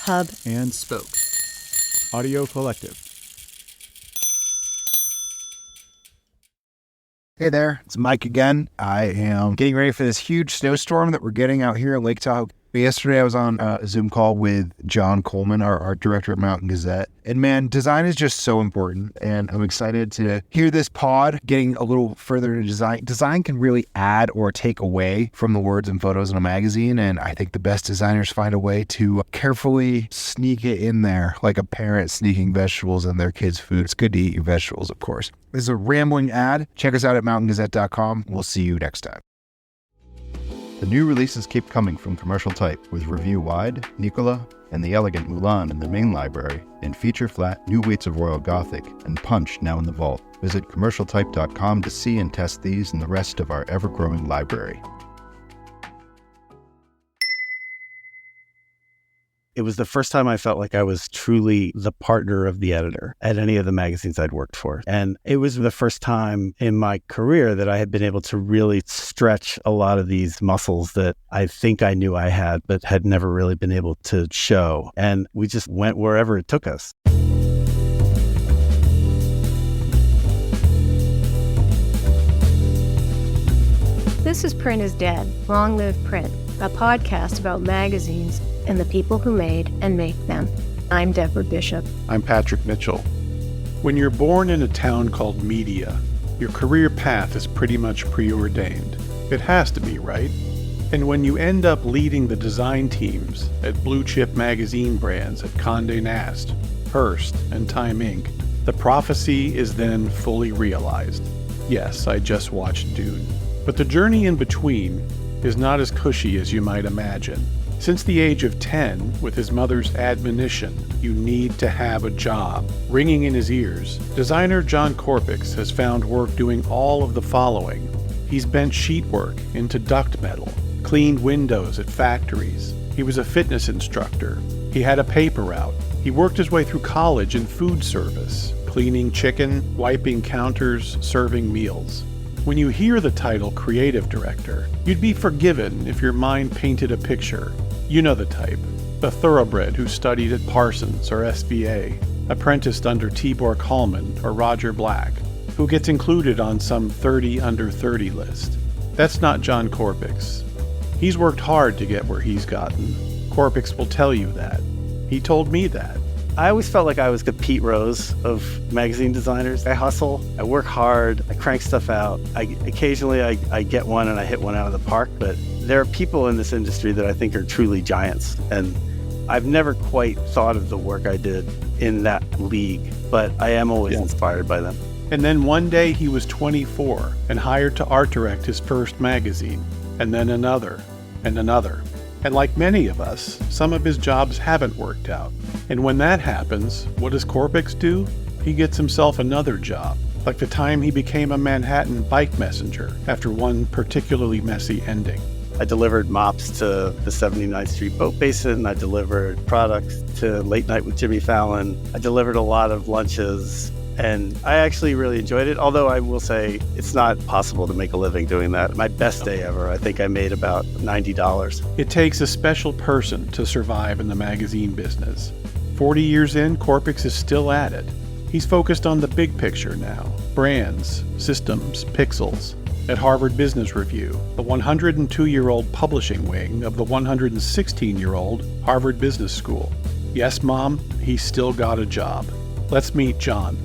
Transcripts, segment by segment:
hub, and spoke. Audio Collective. Hey there, it's Mike again. I am getting ready for this huge snowstorm that we're getting out here in Lake Tahoe. Yesterday I was on a Zoom call with John Korpics, our art director at Mountain Gazette. And man, design is just so important. And I'm excited to hear this pod getting a little further into design. Design can really add or take away from the words and photos in a magazine. And I think the best designers find a way to carefully sneak it in there, like a parent sneaking vegetables in their kids' food. It's good to eat your vegetables, of course. This is a rambling ad. Check us out at mountaingazette.com. We'll see you next time. The new releases keep coming from Commercial Type, with Review Wide, Nicola, and the elegant Mulan in the main library, and Feature Flat, New Weights of Royal Gothic, and Punch now in the vault. Visit commercialtype.com to see and test these and the rest of our ever-growing library. It was the first time I felt like I was truly the partner of the editor at any of the magazines I'd worked for. And it was the first time in my career that I had been able to really stretch a lot of these muscles that I think I knew I had, but had never really been able to show. And we just went wherever it took us. This is Print is Dead, Long Live Print, a podcast about magazines and the people who made and make them. I'm Deborah Bishop. I'm Patrick Mitchell. When you're born in a town called media, your career path is pretty much preordained. It has to be, right? And when you end up leading the design teams at blue-chip magazine brands at Condé Nast, Hearst, and Time Inc., the prophecy is then fully realized. Yes, I just watched Dune. But the journey in between is not as cushy as you might imagine. Since the age of 10, with his mother's admonition, "You need to have a job," ringing in his ears, designer John Korpics has found work doing all of the following. He's bent sheetwork into duct metal, cleaned windows at factories. He was a fitness instructor. He had a paper route. He worked his way through college in food service, cleaning chicken, wiping counters, serving meals. When you hear the title creative director, you'd be forgiven if your mind painted a picture. You know the type. The thoroughbred who studied at Parsons or SVA, apprenticed under Tibor Kalman or Roger Black, who gets included on some 30 under 30 list. That's not John Korpics. He's worked hard to get where he's gotten. Korpics will tell you that. He told me that. I always felt like I was the Pete Rose of magazine designers. I hustle, I work hard, I crank stuff out. Occasionally I get one and I hit one out of the park, but there are people in this industry that I think are truly giants. And I've never quite thought of the work I did in that league, but I am always inspired by them. And then one day he was 24 and hired to art direct his first magazine, and then another, and another. And like many of us, some of his jobs haven't worked out. And when that happens, what does Korpics do? He gets himself another job, like the time he became a Manhattan bike messenger after one particularly messy ending. I delivered mops to the 79th Street Boat Basin. I delivered products to Late Night with Jimmy Fallon. I delivered a lot of lunches. And I actually really enjoyed it, although I will say it's not possible to make a living doing that. My best day ever, I think I made about $90. It takes a special person to survive in the magazine business. 40 years in, Korpics is still at it. He's focused on the big picture now. Brands, systems, pixels. At Harvard Business Review, the 102-year-old publishing wing of the 116-year-old Harvard Business School. Yes, Mom, he's still got a job. Let's meet John.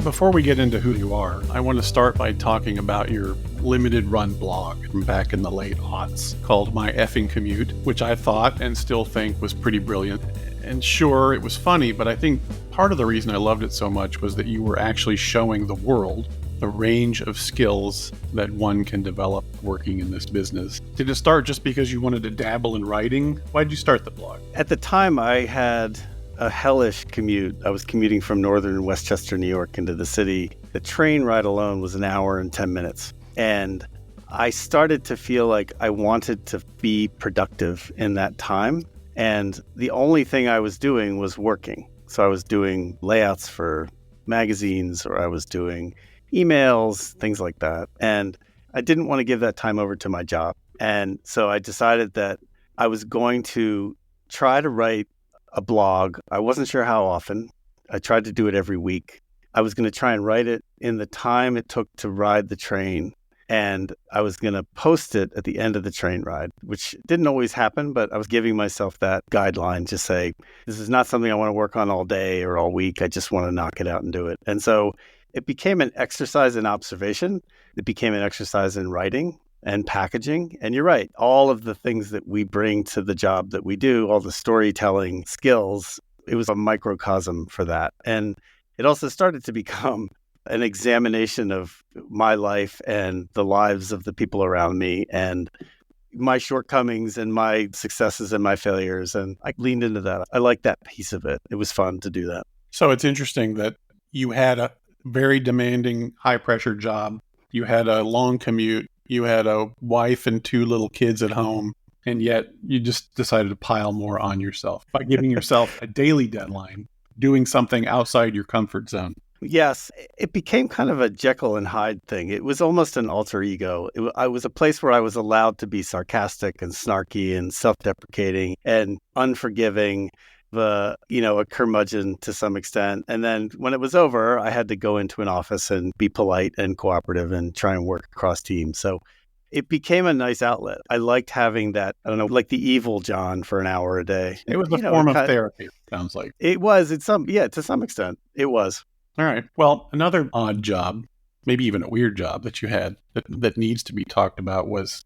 Before we get into who you are, I want to start by talking about your limited run blog from back in the late aughts called My Effing Commute, which I thought and still think was pretty brilliant. And sure, it was funny, but I think part of the reason I loved it so much was that you were actually showing the world the range of skills that one can develop working in this business. Did it start just because you wanted to dabble in writing? Why did you start the blog? At the time, I had a hellish commute. I was commuting from northern Westchester, New York into the city. The train ride alone was an hour and 10 minutes. And I started to feel like I wanted to be productive in that time. And the only thing I was doing was working. So I was doing layouts for magazines, or I was doing emails, things like that. And I didn't want to give that time over to my job. And so I decided that I was going to try to write a blog. I wasn't sure how often. I tried to do it every week. I was going to try and write it in the time it took to ride the train. And I was going to post it at the end of the train ride, which didn't always happen, but I was giving myself that guideline to say, this is not something I want to work on all day or all week. I just want to knock it out and do it. And so it became an exercise in observation. It became an exercise in writing and packaging. And you're right, all of the things that we bring to the job that we do, all the storytelling skills, it was a microcosm for that. And it also started to become an examination of my life and the lives of the people around me and my shortcomings and my successes and my failures. And I leaned into that. I liked that piece of it. It was fun to do that. So it's interesting that you had a very demanding, high-pressure job. You had a long commute. You had a wife and 2 little kids at home. And yet you just decided to pile more on yourself by giving yourself a daily deadline, doing something outside your comfort zone. Yes, it became kind of a Jekyll and Hyde thing. It was almost an alter ego. I was a place where I was allowed to be sarcastic and snarky and self-deprecating and unforgiving, a curmudgeon to some extent. And then when it was over, I had to go into an office and be polite and cooperative and try and work across teams. So it became a nice outlet. I liked having that, I don't know, like the evil John for an hour a day. It was a form of therapy, sounds like. It was, to some extent, it was. All right. Well, another odd job, maybe even a weird job that you had that needs to be talked about was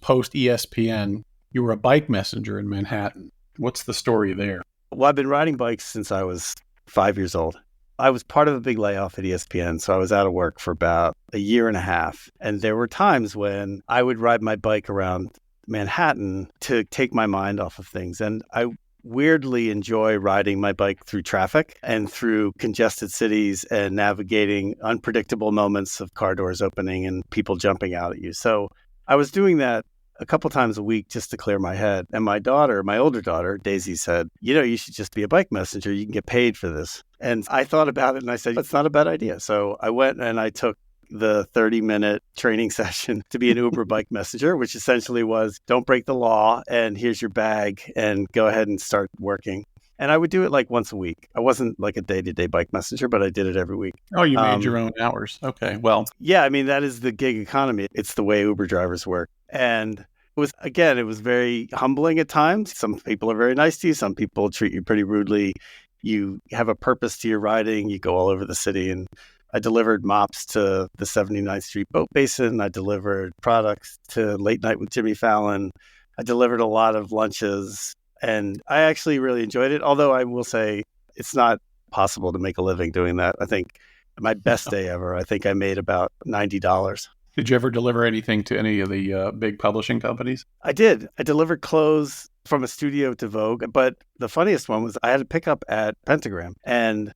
post ESPN. You were a bike messenger in Manhattan. What's the story there? Well, I've been riding bikes since I was 5 years old. I was part of a big layoff at ESPN, so I was out of work for about a year and a half. And there were times when I would ride my bike around Manhattan to take my mind off of things. And I weirdly enjoy riding my bike through traffic and through congested cities and navigating unpredictable moments of car doors opening and people jumping out at you. So I was doing that a couple times a week just to clear my head. And my older daughter, Daisy, said, you should just be a bike messenger. You can get paid for this. And I thought about it and I said, it's not a bad idea. So I went and I took the 30-minute training session to be an Uber bike messenger, which essentially was don't break the law and here's your bag and go ahead and start working. And I would do it like once a week. I wasn't like a day-to-day bike messenger, but I did it every week. Oh, you made your own hours. Okay, well. Yeah, I mean, that is the gig economy. It's the way Uber drivers work. And it was very humbling at times. Some people are very nice to you. Some people treat you pretty rudely. You have a purpose to your riding. You go all over the city. And I delivered mops to the 79th Street Boat Basin. I delivered products to Late Night with Jimmy Fallon. I delivered a lot of lunches. And I actually really enjoyed it. Although I will say it's not possible to make a living doing that. I think my best day ever, I think I made about $90. Did you ever deliver anything to any of the big publishing companies? I did. I delivered clothes from a studio to Vogue. But the funniest one was I had a pickup at Pentagram. And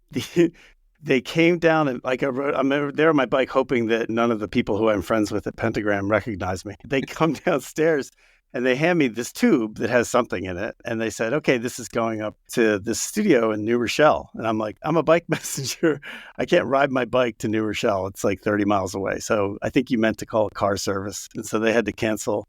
they came down and I'm there on my bike hoping that none of the people who I'm friends with at Pentagram recognize me. They come downstairs and they hand me this tube that has something in it. And they said, okay, this is going up to this studio in New Rochelle. And I'm like, I'm a bike messenger. I can't ride my bike to New Rochelle. It's like 30 miles away. So I think you meant to call a car service. And so they had to cancel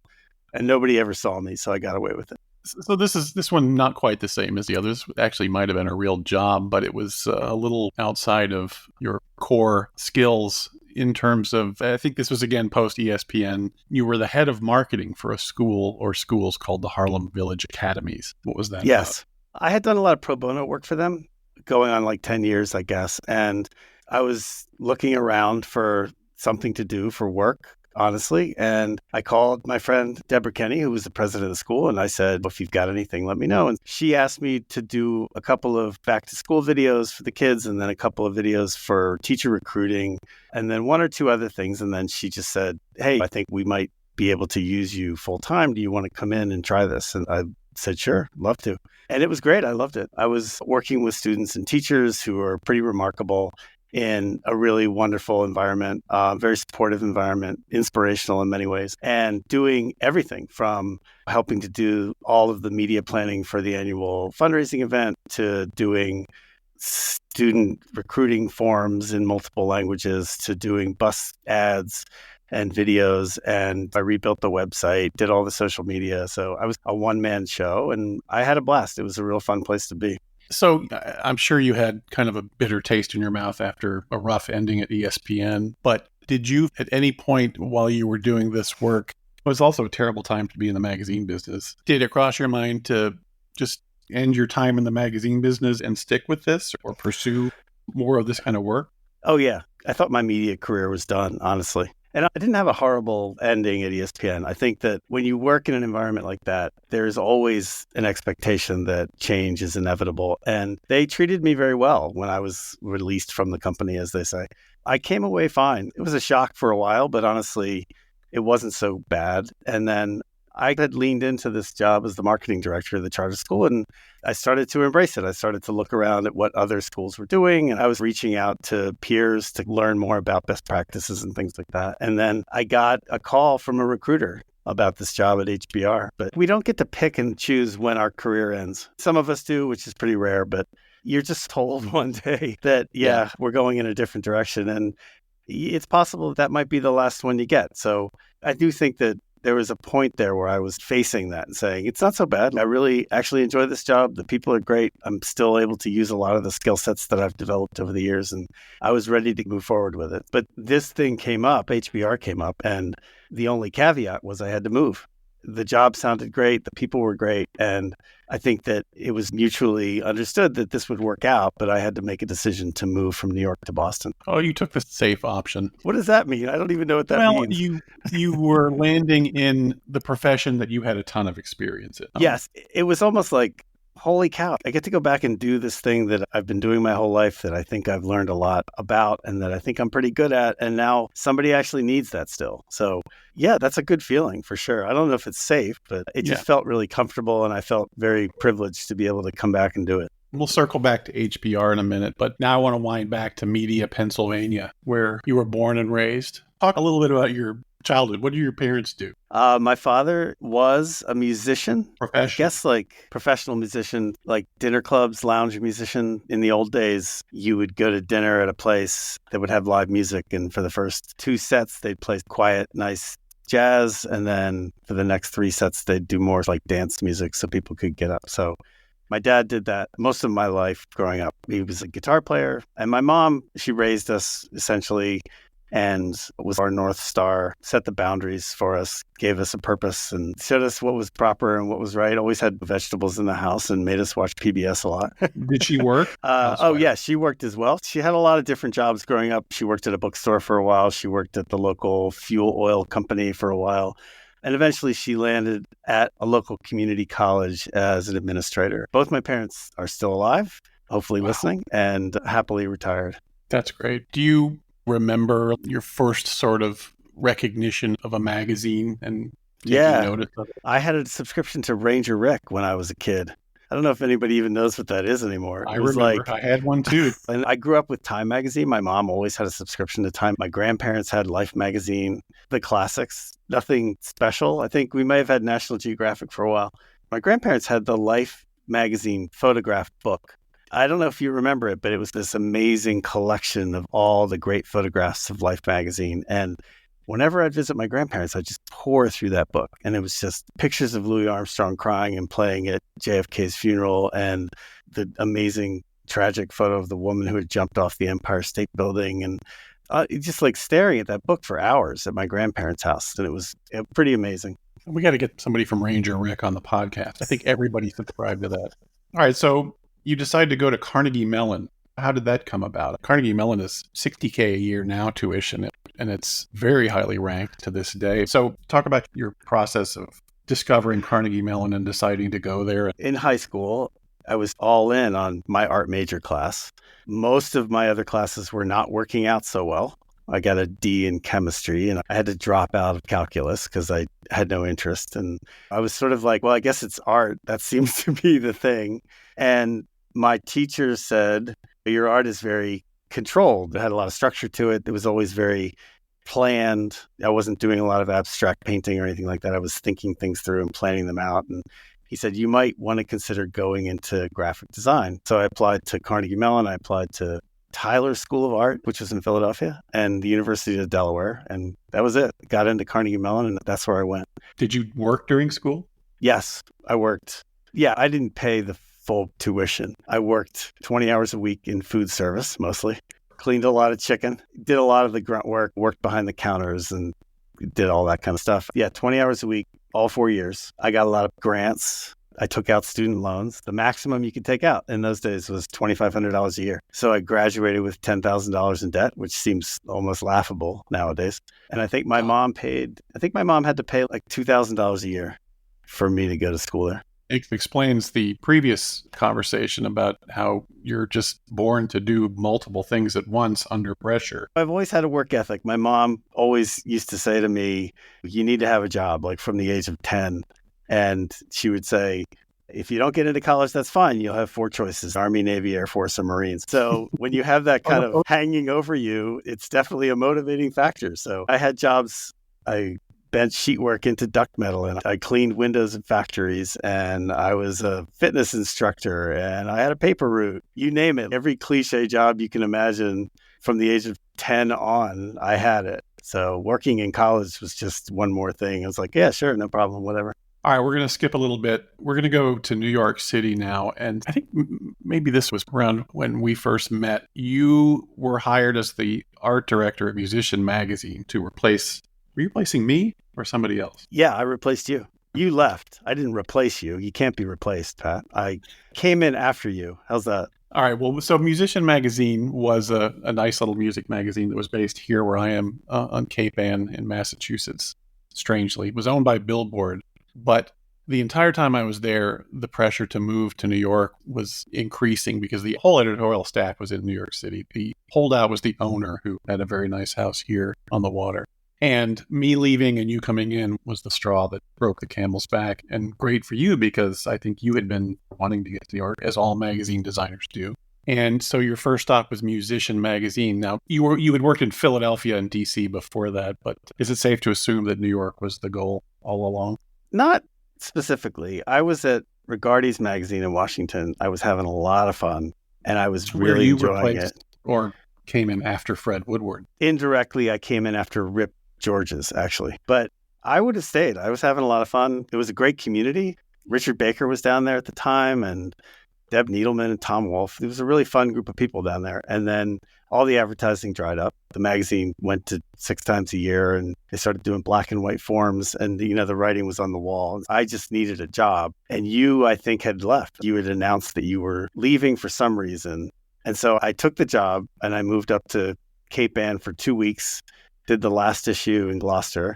and nobody ever saw me. So I got away with it. So this one not quite the same as the others. Actually might have been a real job, but it was a little outside of your core skills in terms of, I think this was again post ESPN. You were the head of marketing for a school or schools called the Harlem Village Academies. What was that Yes. about? I had done a lot of pro bono work for them, going on like 10 years, I guess. And I was looking around for something to do for work, honestly. And I called my friend, Deborah Kenny, who was the president of the school. And I said, well, if you've got anything, let me know. And she asked me to do a couple of back to school videos for the kids and then a couple of videos for teacher recruiting and then one or two other things. And then she just said, hey, I think we might be able to use you full time. Do you want to come in and try this? And I said, sure, love to. And it was great. I loved it. I was working with students and teachers who are pretty remarkable in a really wonderful environment, very supportive environment, inspirational in many ways, and doing everything from helping to do all of the media planning for the annual fundraising event to doing student recruiting forms in multiple languages to doing bus ads and videos, and I rebuilt the website, did all the social media. So I was a one-man show, and I had a blast. It was a real fun place to be. So I'm sure you had kind of a bitter taste in your mouth after a rough ending at ESPN, but did you at any point while you were doing this work, it was also a terrible time to be in the magazine business, did it cross your mind to just end your time in the magazine business and stick with this or pursue more of this kind of work? Oh, yeah. I thought my media career was done, honestly. And I didn't have a horrible ending at ESPN. I think that when you work in an environment like that, there's always an expectation that change is inevitable. And they treated me very well when I was released from the company, as they say. I came away fine. It was a shock for a while, but honestly, it wasn't so bad. And then I had leaned into this job as the marketing director of the charter school, and I started to embrace it. I started to look around at what other schools were doing, and I was reaching out to peers to learn more about best practices and things like that. And then I got a call from a recruiter about this job at HBR. But we don't get to pick and choose when our career ends. Some of us do, which is pretty rare, but you're just told one day that, we're going in a different direction. And it's possible that might be the last one you get. So I do think that there was a point there where I was facing that and saying, it's not so bad. I really actually enjoy this job. The people are great. I'm still able to use a lot of the skill sets that I've developed over the years, and I was ready to move forward with it. But this thing came up, HBR came up, and the only caveat was I had to move. The job sounded great. The people were great. And I think that it was mutually understood that this would work out, but I had to make a decision to move from New York to Boston. Oh, you took the safe option. What does that mean? I don't even know what that means. Well, you were landing in the profession that you had a ton of experience in. Yes. It was almost like, holy cow, I get to go back and do this thing that I've been doing my whole life that I think I've learned a lot about and that I think I'm pretty good at. And now somebody actually needs that still. So yeah, that's a good feeling for sure. I don't know if it's safe, but it just felt really comfortable. And I felt very privileged to be able to come back and do it. We'll circle back to HBR in a minute, but now I want to wind back to Media, Pennsylvania, where you were born and raised. Talk a little bit about your childhood. What did your parents do? My father was a musician. Professional? I guess like professional musician, like dinner clubs, lounge musician. In the old days, you would go to dinner at a place that would have live music. And for the first 2 sets, they'd play quiet, nice jazz. And then for the next 3 sets, they'd do more like dance music so people could get up. So my dad did that most of my life growing up. He was a guitar player. And my mom, she raised us essentially and was our North Star, set the boundaries for us, gave us a purpose, and showed us what was proper and what was right. Always had vegetables in the house and made us watch PBS a lot. Did she work? Yeah, she worked as well. She had a lot of different jobs growing up. She worked at a bookstore for a while. She worked at the local fuel oil company for a while. And eventually she landed at a local community college as an administrator. Both my parents are still alive, hopefully listening, and happily retired. That's great. Do you remember your first sort of recognition of a magazine and taking notice of it? I had a subscription to Ranger Rick when I was a kid. I don't know if anybody even knows what that is anymore. I remember. I had one too. And I grew up with Time magazine. My mom always had a subscription to Time. My grandparents had Life magazine, the classics, nothing special. I think we may have had National Geographic for a while. My grandparents had the Life magazine photograph book. I don't know if you remember it, but it was this amazing collection of all the great photographs of Life magazine. And whenever I'd visit my grandparents, I'd just pour through that book. And it was just pictures of Louis Armstrong crying and playing at JFK's funeral and the amazing tragic photo of the woman who had jumped off the Empire State Building. And just like staring at that book for hours at my grandparents' house. And it was pretty amazing. We got to get somebody from Ranger Rick on the podcast. I think everybody subscribed to that. All right. So you decided to go to Carnegie Mellon. How did that come about? Carnegie Mellon is $60K a year now tuition, and it's very highly ranked to this day. So talk about your process of discovering Carnegie Mellon and deciding to go there. In high school, I was all in on my art major class. Most of my other classes were not working out so well. I got a D in chemistry, and I had to drop out of calculus because I had no interest. And I was sort of like, well, I guess it's art. That seems to be the thing. And my teacher said, your art is very controlled. It had a lot of structure to it. It was always very planned. I wasn't doing a lot of abstract painting or anything like that. I was thinking things through and planning them out. And he said, you might want to consider going into graphic design. So I applied to Carnegie Mellon. I applied to Tyler School of Art, which was in Philadelphia, and the University of Delaware. And that was it. Got into Carnegie Mellon, and that's where I went. Did you work during school? Yes, I worked. Yeah, I didn't pay the full tuition. I worked 20 hours a week in food service, mostly. Cleaned a lot of chicken, did a lot of the grunt work, worked behind the counters, and did all that kind of stuff. Yeah, 20 hours a week, all 4 years. I got a lot of grants. I took out student loans. The maximum you could take out in those days was $2,500 a year. So I graduated with $10,000 in debt, which seems almost laughable nowadays. And I think my mom had to pay like $2,000 a year for me to go to school there. It explains the previous conversation about how you're just born to do multiple things at once under pressure. I've always had a work ethic. My mom always used to say to me, you need to have a job, like from the age of 10. And she would say, if you don't get into college, that's fine. You'll have 4 choices: Army, Navy, Air Force, or Marines. So when you have that kind of hanging over you, it's definitely a motivating factor. So I had jobs. I bent sheetwork into duct metal, and I cleaned windows in factories, and I was a fitness instructor, and I had a paper route. You name it. Every cliche job you can imagine from the age of 10 on, I had it. So working in college was just one more thing. I was like, yeah, sure, no problem, whatever. All right, we're going to skip a little bit. We're going to go to New York City now. And I think maybe this was around when we first met. You were hired as the art director at Musician Magazine to replace, were you replacing me or somebody else? Yeah, I replaced you. You left. I didn't replace you. You can't be replaced, Pat. I came in after you. How's that? All right. Well, so Musician Magazine was a nice little music magazine that was based here where I am on Cape Ann in Massachusetts, strangely. It was owned by Billboard. But the entire time I was there, the pressure to move to New York was increasing because the whole editorial staff was in New York City. The holdout was the owner, who had a very nice house here on the water. And me leaving and you coming in was the straw that broke the camel's back. And great for you, because I think you had been wanting to get to New York, as all magazine designers do. And so your first stop was Musician Magazine. Now, you had worked in Philadelphia and D.C. before that, but is it safe to assume that New York was the goal all along? Not specifically. I was at Rigardi's magazine in Washington. I was having a lot of fun, and I was really enjoying it. Or came in after Fred Woodward? Indirectly, I came in after Rip George's, actually. But I would have stayed. I was having a lot of fun. It was a great community. Richard Baker was down there at the time, and Deb Needleman and Tom Wolfe. It was a really fun group of people down there. And then all the advertising dried up. The magazine went to 6 times a year, and they started doing black and white forms, and the writing was on the wall. I just needed a job. And you, I think, had left. You had announced that you were leaving for some reason. And so I took the job, and I moved up to Cape Ann for 2 weeks, did the last issue in Gloucester,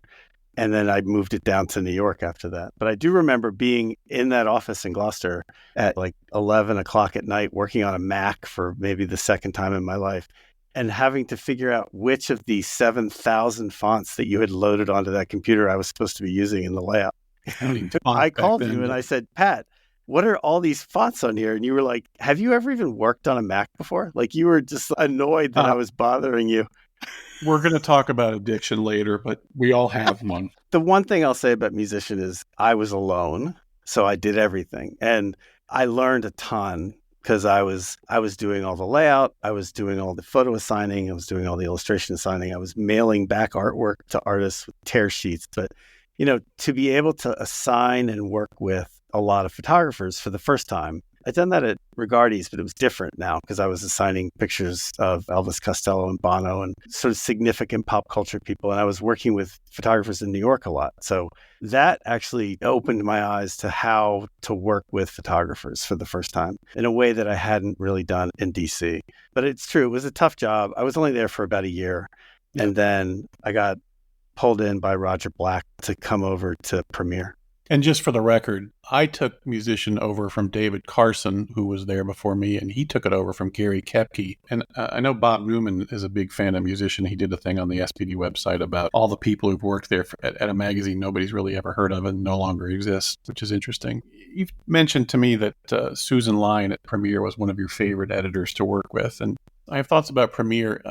and then I moved it down to New York after that. But I do remember being in that office in Gloucester at like 11 o'clock at night, working on a Mac for maybe the second time in my life, and having to figure out which of the 7,000 fonts that you had loaded onto that computer I was supposed to be using in the layout. I called you and I said, Pat, what are all these fonts on here? And you were like, have you ever even worked on a Mac before? Like, you were just annoyed that I was bothering you. We're going to talk about addiction later, but we all have one. The one thing I'll say about Musician is I was alone, so I did everything. And I learned a ton because I was doing all the layout, I was doing all the photo assigning, I was doing all the illustration assigning, I was mailing back artwork to artists with tear sheets. But, to be able to assign and work with a lot of photographers for the first time, I'd done that at Rigardi's, but it was different now because I was assigning pictures of Elvis Costello and Bono and sort of significant pop culture people. And I was working with photographers in New York a lot. So that actually opened my eyes to how to work with photographers for the first time in a way that I hadn't really done in DC. But it's true. It was a tough job. I was only there for about a year. Yeah. And then I got pulled in by Roger Black to come over to Premiere. And just for the record, I took Musician over from David Carson, who was there before me, and he took it over from Gary Kepke. And I know Bob Newman is a big fan of Musician. He did a thing on the SPD website about all the people who've worked there at a magazine nobody's really ever heard of and no longer exists, which is interesting. You've mentioned to me that Susan Lyne at Premiere was one of your favorite editors to work with, and I have thoughts about Premiere.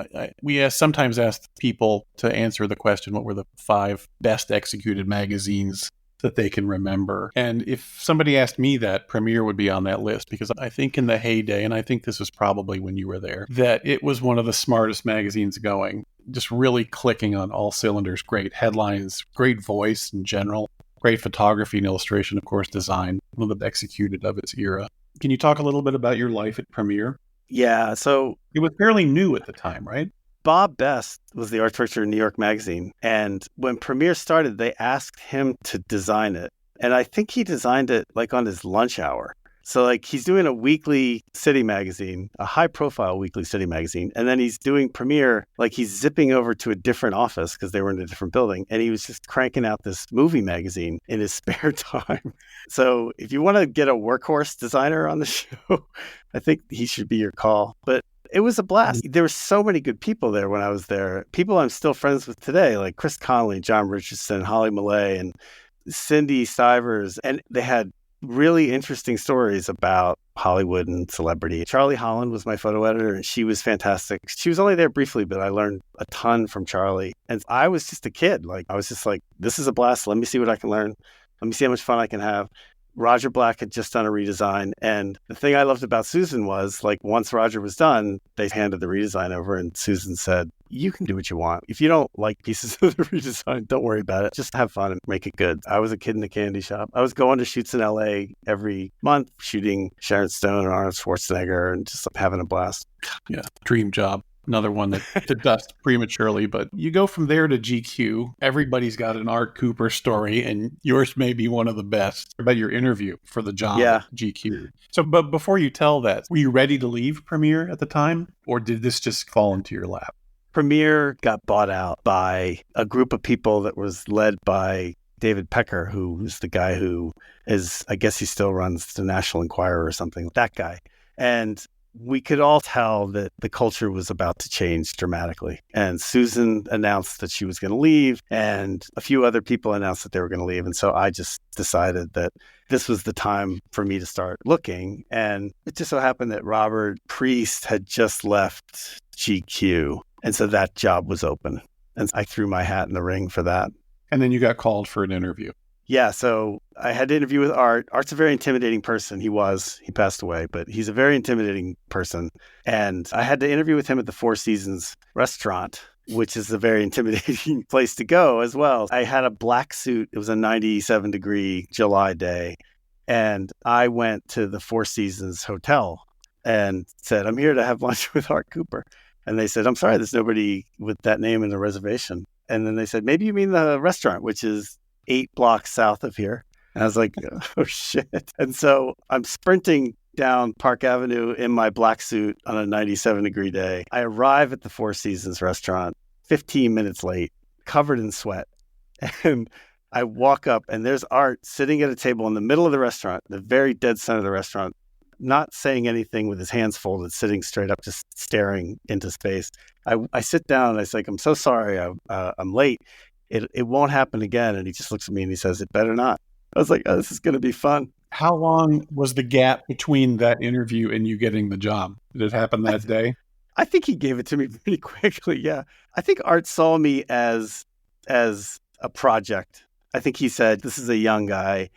We sometimes ask people to answer the question, what were the 5 best executed magazines that they can remember. And if somebody asked me that, Premiere would be on that list, because I think in the heyday, and I think this was probably when you were there, that it was one of the smartest magazines going, just really clicking on all cylinders. Great headlines, great voice in general, great photography and illustration, of course, design, one of the executed of its era. Can you talk a little bit about your life at Premiere? Yeah, so It was fairly new at the time, right? Bob Best was the art director of New York Magazine. And when Premiere started, they asked him to design it. And I think he designed it like on his lunch hour. So like he's doing a weekly city magazine, a high profile weekly city magazine. And then he's doing Premiere, like he's zipping over to a different office because they were in a different building. And he was just cranking out this movie magazine in his spare time. So if you want to get a workhorse designer on the show, I think he should be your call. But it was a blast. There were so many good people there when I was there. People I'm still friends with today, like Chris Connolly, John Richardson, Holly Millay, and Cindy Stivers. And they had really interesting stories about Hollywood and celebrity. Charlie Holland was my photo editor, and she was fantastic. She was only there briefly, but I learned a ton from Charlie. And I was just a kid. Like I was just like, this is a blast. Let me see what I can learn. Let me see how much fun I can have. Roger Black had just done a redesign. And the thing I loved about Susan was, like, once Roger was done, they handed the redesign over and Susan said, you can do what you want. If you don't like pieces of the redesign, don't worry about it. Just have fun and make it good. I was a kid in the candy shop. I was going to shoots in LA every month, shooting Sharon Stone and Arnold Schwarzenegger and just having a blast. Yeah, dream job. Another one that to dust prematurely, but you go from there to GQ. Everybody's got an Art Cooper story, and yours may be one of the best. About your interview for the job at GQ. So, but before you tell that, were you ready to leave Premiere at the time, or did this just fall into your lap? Premiere got bought out by a group of people that was led by David Pecker, who's the guy who is, I guess he still runs the National Enquirer or something, that guy. And we could all tell that the culture was about to change dramatically. And Susan announced that she was going to leave, and a few other people announced that they were going to leave. And so I just decided that this was the time for me to start looking. And it just so happened that Robert Priest had just left GQ. And so that job was open. And I threw my hat in the ring for that. And then you got called for an interview. Yeah, so I had to interview with Art. Art's a very intimidating person. He passed away, but he's a very intimidating person. And I had to interview with him at the Four Seasons restaurant, which is a very intimidating place to go as well. I had a black suit. It was a 97-degree July day. And I went to the Four Seasons hotel and said, I'm here to have lunch with Art Cooper. And they said, I'm sorry, there's nobody with that name in the reservation. And then they said, maybe you mean the restaurant, which is 8 blocks south of here. And I was like, oh, shit. And so I'm sprinting down Park Avenue in my black suit on a 97-degree day. I arrive at the Four Seasons restaurant 15 minutes late, covered in sweat. And I walk up, and there's Art sitting at a table in the middle of the restaurant, the very dead center of the restaurant, not saying anything with his hands folded, sitting straight up, just staring into space. I sit down, and I say, I'm so sorry, I'm late. It won't happen again. And he just looks at me and he says, it better not. I was like, oh, this is going to be fun. How long was the gap between that interview and you getting the job? Did it happen that day? I think he gave it to me pretty quickly. Yeah. I think Art saw me as a project. I think he said, this is a young guy.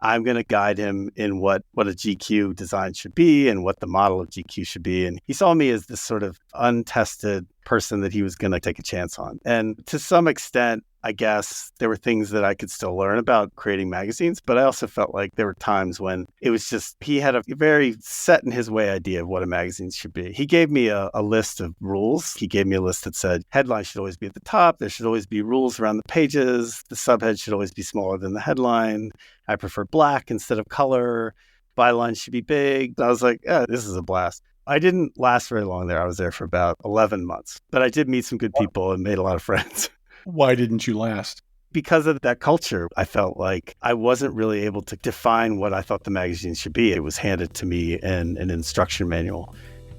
I'm going to guide him in what a GQ design should be and what the model of GQ should be. And he saw me as this sort of untested person that he was going to take a chance on. And to some extent, I guess there were things that I could still learn about creating magazines, but I also felt like there were times when it was just, he had a very set in his way idea of what a magazine should be. He gave me a list of rules. He gave me a list that said headline should always be at the top. There should always be rules around the pages. The subhead should always be smaller than the headline. I prefer black instead of color. Byline should be big. I was like, this is a blast. I didn't last very long there. I was there for about 11 months, but I did meet some good people and made a lot of friends. Why didn't you last? Because of that culture, I felt like I wasn't really able to define what I thought the magazine should be. It was handed to me in an instruction manual.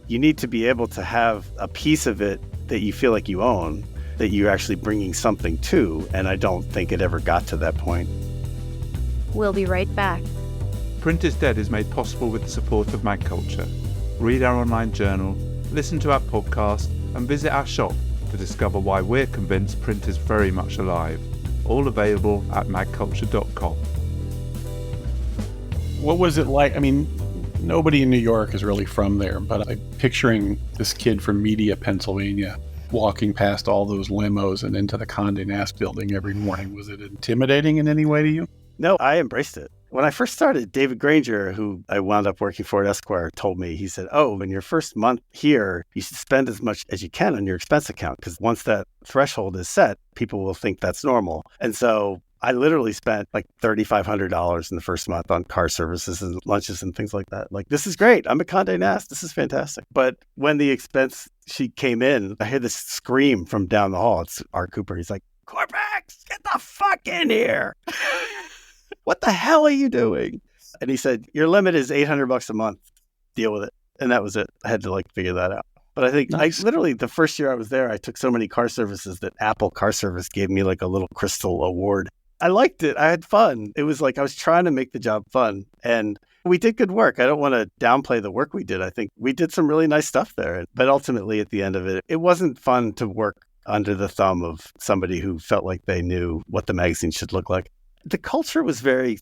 You need to be able to have a piece of it that you feel like you own, that you're actually bringing something to, and I don't think it ever got to that point. We'll be right back. Print is Dead is made possible with the support of Mag Culture. Read our online journal, listen to our podcast, and visit our shop to discover why we're convinced print is very much alive. all available at magculture.com. What was it like? I mean, nobody in New York is really from there, but I'm picturing this kid from Media, Pennsylvania, walking past all those limos and into the Condé Nast building every morning. Was it intimidating in any way to you? No, I embraced it. When I first started, David Granger, who I wound up working for at Esquire, told me, he said, oh, in your first month here, you should spend as much as you can on your expense account, because once that threshold is set, people will think that's normal. And so I literally spent like $3,500 in the first month on car services and lunches and things like that. Like, this is great. I'm at Condé Nast. This is fantastic. But when the expense sheet came in, I hear this scream from down the hall. It's Art Cooper. He's like, Korpics, get the fuck in here. What the hell are you doing? And he said, your limit is $800 a month. Deal with it. And that was it. I had to figure that out. But I think I literally, the first year I was there, I took so many car services that Apple Car Service gave me a little crystal award. I liked it. I had fun. It was I was trying to make the job fun. And we did good work. I don't want to downplay the work we did. I think we did some really nice stuff there. But ultimately, at the end of it, it wasn't fun to work under the thumb of somebody who felt like they knew what the magazine should look like. The culture was very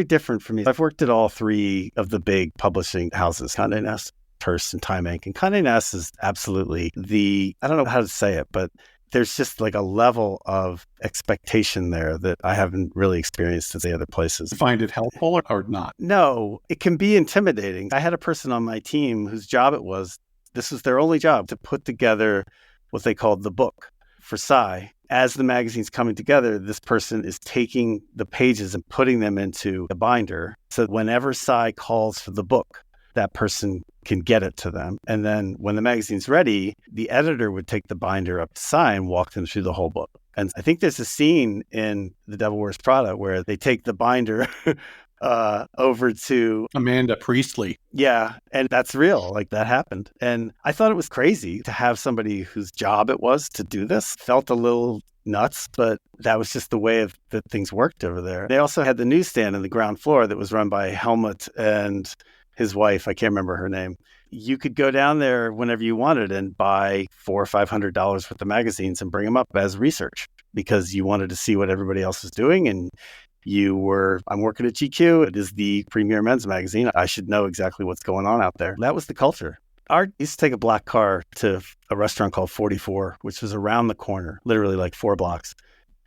different for me. I've worked at all three of the big publishing houses, Condé Nast, Hearst, and Time Inc. And Condé Nast is absolutely I don't know how to say it, but there's just a level of expectation there that I haven't really experienced at the other places. Find it helpful or not? No, it can be intimidating. I had a person on my team whose job this was their only job, to put together what they called the book for Psy. As the magazine's coming together, this person is taking the pages and putting them into a binder. So whenever Psy calls for the book, that person can get it to them. And then when the magazine's ready, the editor would take the binder up to Psy and walk them through the whole book. And I think there's a scene in The Devil Wears Prada where they take the binder over to Amanda Priestley. Yeah. And that's real. That happened. And I thought it was crazy to have somebody whose job it was to do this. Felt a little nuts, but that was just the way that things worked over there. They also had the newsstand on the ground floor that was run by Helmut and his wife. I can't remember her name. You could go down there whenever you wanted and buy $400 or $500 worth of magazines and bring them up as research because you wanted to see what everybody else was doing. And I'm working at GQ. It is the premier men's magazine. I should know exactly what's going on out there. That was the culture. Art used to take a black car to a restaurant called 44, which was around the corner, literally 4 blocks.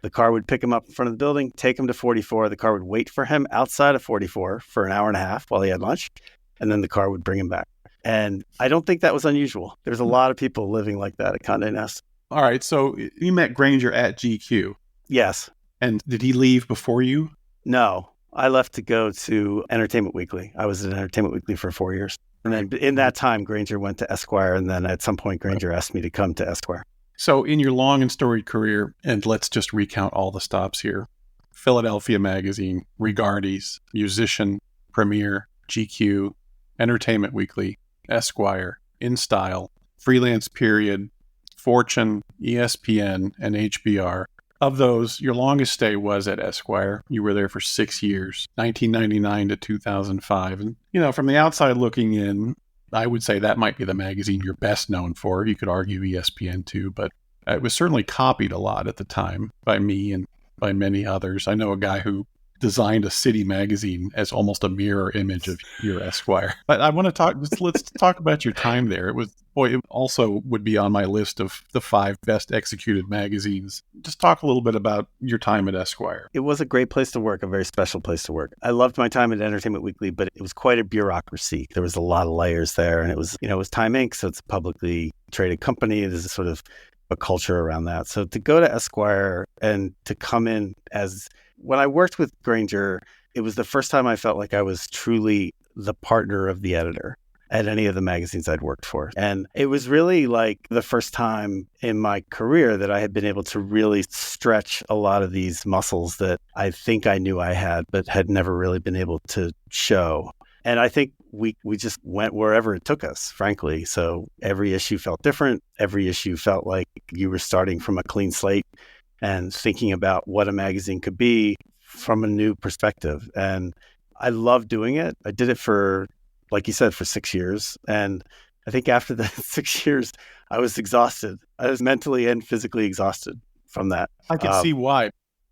The car would pick him up in front of the building, take him to 44. The car would wait for him outside of 44 for an hour and a half while he had lunch, and then the car would bring him back. And I don't think that was unusual. There's a lot of people living like that at Condé Nast. All right. So you met Granger at GQ. Yes. And did he leave before you? No. I left to go to Entertainment Weekly. I was at Entertainment Weekly for 4 years. And then in that time, Granger went to Esquire. And then at some point, Granger asked me to come to Esquire. So in your long and storied career, and let's just recount all the stops here: Philadelphia Magazine, Regardes, Musician, Premiere, GQ, Entertainment Weekly, Esquire, InStyle, Freelance Period, Fortune, ESPN, and HBR. Of those, your longest stay was at Esquire. You were there for 6 years, 1999 to 2005. And, from the outside looking in, I would say that might be the magazine you're best known for. You could argue ESPN too, but it was certainly copied a lot at the time by me and by many others. I know a guy who designed a city magazine as almost a mirror image of your Esquire. But I want to let's talk about your time there. It also would be on my list of the 5 best executed magazines. Just talk a little bit about your time at Esquire. It was a great place to work, a very special place to work. I loved my time at Entertainment Weekly, but it was quite a bureaucracy. There was a lot of layers there, and it was Time Inc., so it's a publicly traded company. There's a sort of a culture around that. So to go to Esquire and to come in when I worked with Granger, it was the first time I felt like I was truly the partner of the editor at any of the magazines I'd worked for. And it was really the first time in my career that I had been able to really stretch a lot of these muscles that I think I knew I had, but had never really been able to show. And I think we just went wherever it took us, frankly. So every issue felt different. Every issue felt like you were starting from a clean slate and thinking about what a magazine could be from a new perspective. And I loved doing it. I did it for, like you said, for 6 years. And I think after the 6 years, I was exhausted. I was mentally and physically exhausted from that. I can see why.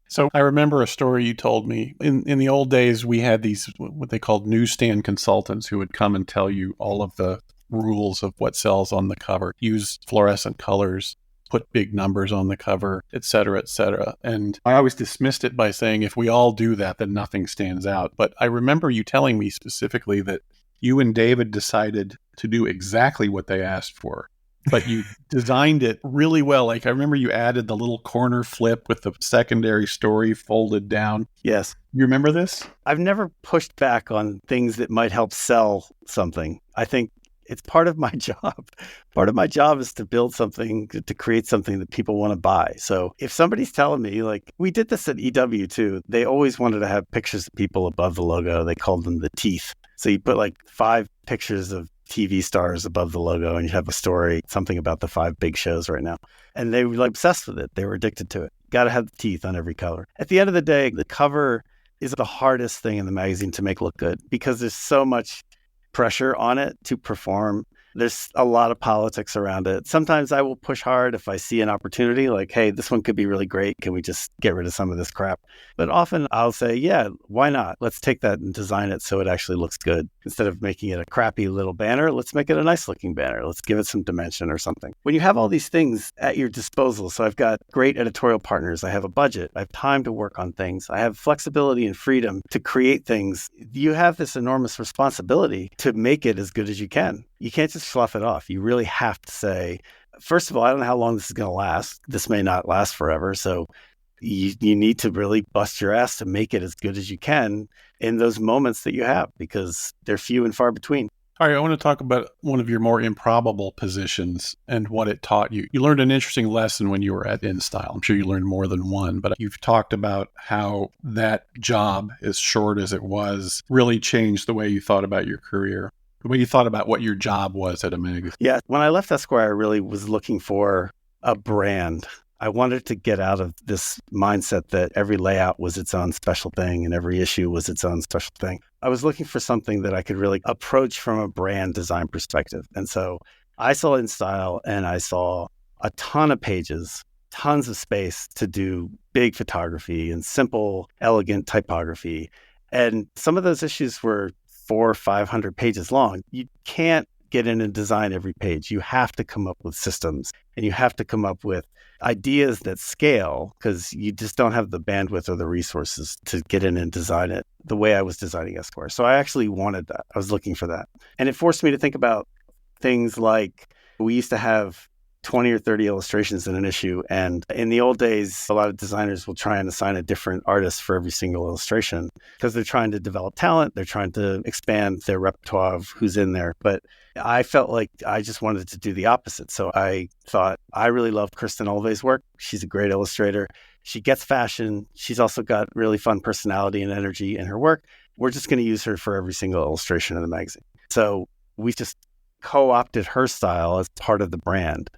So I remember a story you told me. In the old days, we had these, what they called newsstand consultants who would come and tell you all of the rules of what sells on the cover, use fluorescent colors, put big numbers on the cover, et cetera, et cetera. And I always dismissed it by saying, if we all do that, then nothing stands out. But I remember you telling me specifically that you and David decided to do exactly what they asked for. But you designed it really well. Like I remember you added the little corner flip with the secondary story folded down. Yes. You remember this? I've never pushed back on things that might help sell something. I think it's part of my job. Part of my job is to build something, to create something that people want to buy. So if somebody's telling me, like we did this at EW too, they always wanted to have pictures of people above the logo. They called them the teeth. So you put like 5 pictures of TV stars above the logo and you have a story, something about the 5 big shows right now. And they were like obsessed with it. They were addicted to it. Got to have the teeth on every cover. At the end of the day, the cover is the hardest thing in the magazine to make look good because there's so much pressure on it to perform. There's a lot of politics around it. Sometimes I will push hard if I see an opportunity, like, hey, this one could be really great. Can we just get rid of some of this crap? But often I'll say, yeah, why not? Let's take that and design it so it actually looks good. Instead of making it a crappy little banner, let's make it a nice looking banner. Let's give it some dimension or something. When you have all these things at your disposal, so I've got great editorial partners, I have a budget, I have time to work on things, I have flexibility and freedom to create things. You have this enormous responsibility to make it as good as you can. You can't just slough it off. You really have to say, first of all, I don't know how long this is going to last. This may not last forever. So you need to really bust your ass to make it as good as you can in those moments that you have, because they're few and far between. All right, I want to talk about one of your more improbable positions and what it taught you. You learned an interesting lesson when you were at InStyle. I'm sure you learned more than one, but you've talked about how that job, as short as it was, really changed the way you thought about your career. The way you thought about what your job was at a magazine. Yeah. When I left Esquire, I really was looking for a brand. I wanted to get out of this mindset that every layout was its own special thing and every issue was its own special thing. I was looking for something that I could really approach from a brand design perspective. And so I saw InStyle and I saw a ton of pages, tons of space to do big photography and simple, elegant typography. And some of those issues were 400 or 500 pages long. You can't get in and design every page. You have to come up with systems and you have to come up with ideas that scale because you just don't have the bandwidth or the resources to get in and design it the way I was designing Esquire. So I actually wanted that. I was looking for that. And it forced me to think about things like we used to have 20 or 30 illustrations in an issue. And in the old days, a lot of designers will try and assign a different artist for every single illustration because they're trying to develop talent. They're trying to expand their repertoire of who's in there. But I felt like I just wanted to do the opposite. So I thought, I really love Kirsten Olve's work. She's a great illustrator. She gets fashion. She's also got really fun personality and energy in her work. We're just going to use her for every single illustration in the magazine. So we just co-opted her style as part of the brand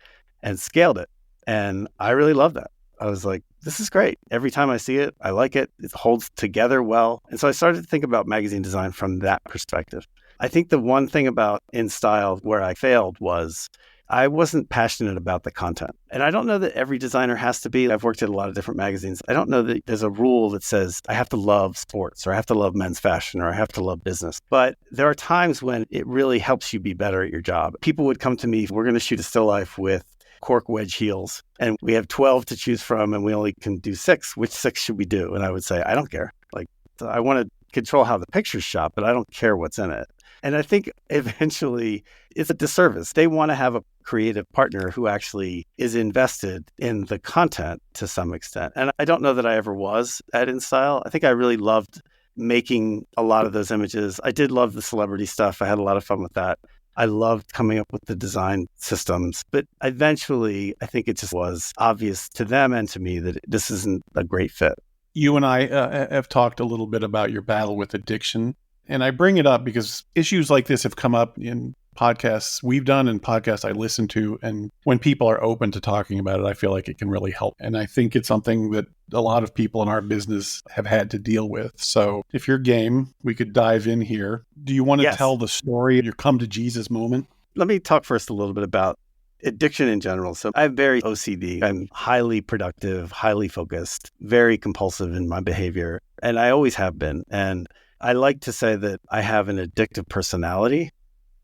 and scaled it. And I really love that. I was like, this is great. Every time I see it, I like it. It holds together well. And so I started to think about magazine design from that perspective. I think the one thing about InStyle where I failed was I wasn't passionate about the content. And I don't know that every designer has to be. I've worked at a lot of different magazines. I don't know that there's a rule that says I have to love sports or I have to love men's fashion or I have to love business. But there are times when it really helps you be better at your job. People would come to me, we're going to shoot a still life with cork wedge heels and we have 12 to choose from and we only can do 6. Which 6 should we do? And I would say, I don't care. Like, I want to control how the picture's shot, but I don't care what's in it. And I think eventually it's a disservice. They want to have a creative partner who actually is invested in the content to some extent. And I don't know that I ever was at InStyle. I think I really loved making a lot of those images. I did love the celebrity stuff. I had a lot of fun with that. I loved coming up with the design systems, but eventually I think it just was obvious to them and to me that this isn't a great fit. You and I have talked a little bit about your battle with addiction. And I bring it up because issues like this have come up in podcasts we've done and podcasts I listen to. And when people are open to talking about it, I feel like it can really help. And I think it's something that a lot of people in our business have had to deal with. So if you're game, we could dive in here. Do you want to tell the story of your come to Jesus moment? Let me talk first a little bit about addiction in general. So I'm very OCD. I'm highly productive, highly focused, very compulsive in my behavior. And I always have been. And I like to say that I have an addictive personality.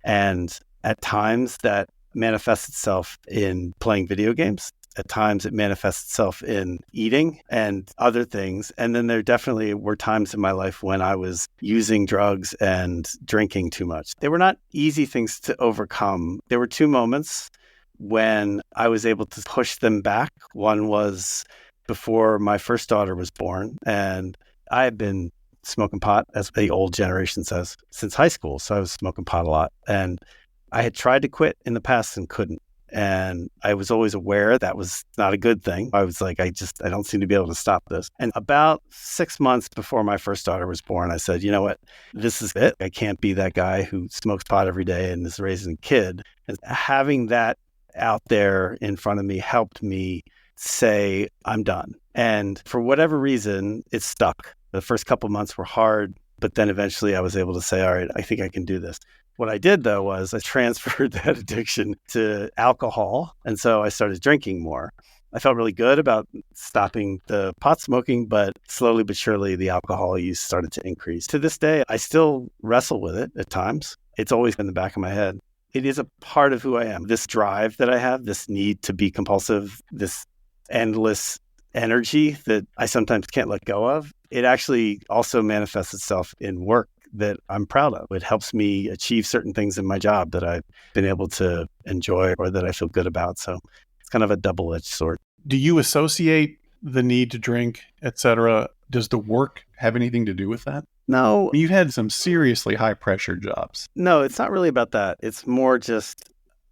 And at times that manifests itself in playing video games. At times it manifests itself in eating and other things. And then there definitely were times in my life when I was using drugs and drinking too much. They were not easy things to overcome. There were two moments when I was able to push them back. One was before my first daughter was born, and I had been smoking pot, as the old generation says, since high school. So I was smoking pot a lot. And I had tried to quit in the past and couldn't. And I was always aware that was not a good thing. I was like, I don't seem to be able to stop this. And about 6 months before my first daughter was born, I said, you know what? This is it. I can't be that guy who smokes pot every day and is raising a kid. And having that out there in front of me helped me say, I'm done. And for whatever reason, it stuck. The first couple months were hard, but then eventually I was able to say, all right, I think I can do this. What I did, though, was I transferred that addiction to alcohol. And so I started drinking more. I felt really good about stopping the pot smoking, but slowly but surely the alcohol use started to increase. To this day, I still wrestle with it at times. It's always in the back of my head. It is a part of who I am. This drive that I have, this need to be compulsive, this endless energy that I sometimes can't let go of, it actually also manifests itself in work that I'm proud of. It helps me achieve certain things in my job that I've been able to enjoy or that I feel good about. So it's kind of a double-edged sword. Do you associate the need to drink, etc.? Does the work have anything to do with that? No. You've had some seriously high-pressure jobs. No, it's not really about that. It's more just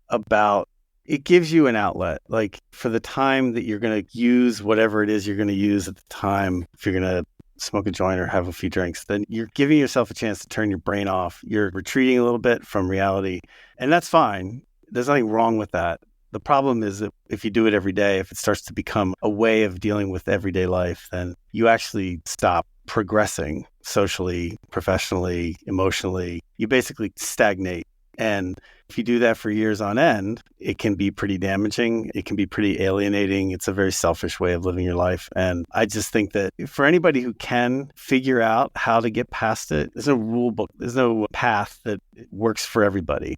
about, it gives you an outlet. Like for the time that you're going to use whatever it is you're going to use at the time, if you're going to smoke a joint or have a few drinks, then you're giving yourself a chance to turn your brain off. You're retreating a little bit from reality. And that's fine. There's nothing wrong with that. The problem is that if you do it every day, if it starts to become a way of dealing with everyday life, then you actually stop progressing socially, professionally, emotionally. You basically stagnate. And if you do that for years on end, it can be pretty damaging. It can be pretty alienating. It's a very selfish way of living your life. And I just think that for anybody who can figure out how to get past it, there's no rule book. There's no path that works for everybody.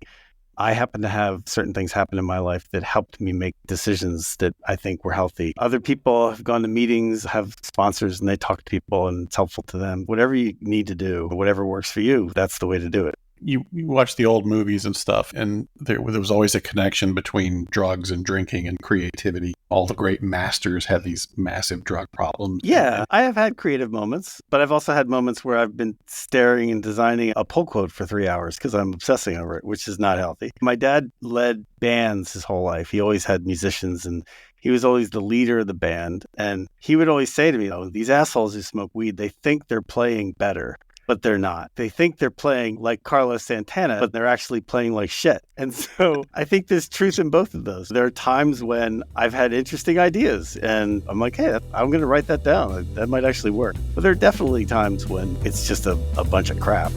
I happen to have certain things happen in my life that helped me make decisions that I think were healthy. Other people have gone to meetings, have sponsors, and they talk to people and it's helpful to them. Whatever you need to do, whatever works for you, that's the way to do it. You watch the old movies and stuff, and there was always a connection between drugs and drinking and creativity. All the great masters had these massive drug problems. Yeah, I have had creative moments, but I've also had moments where I've been staring and designing a pull quote for 3 hours because I'm obsessing over it, which is not healthy. My dad led bands his whole life. He always had musicians, and he was always the leader of the band. And he would always say to me, oh, these assholes who smoke weed, they think they're playing better. But they're not. They think they're playing like Carlos Santana, but they're actually playing like shit. And so I think there's truth in both of those. There are times when I've had interesting ideas and I'm like, hey, I'm going to write that down. That might actually work. But there are definitely times when it's just a bunch of crap.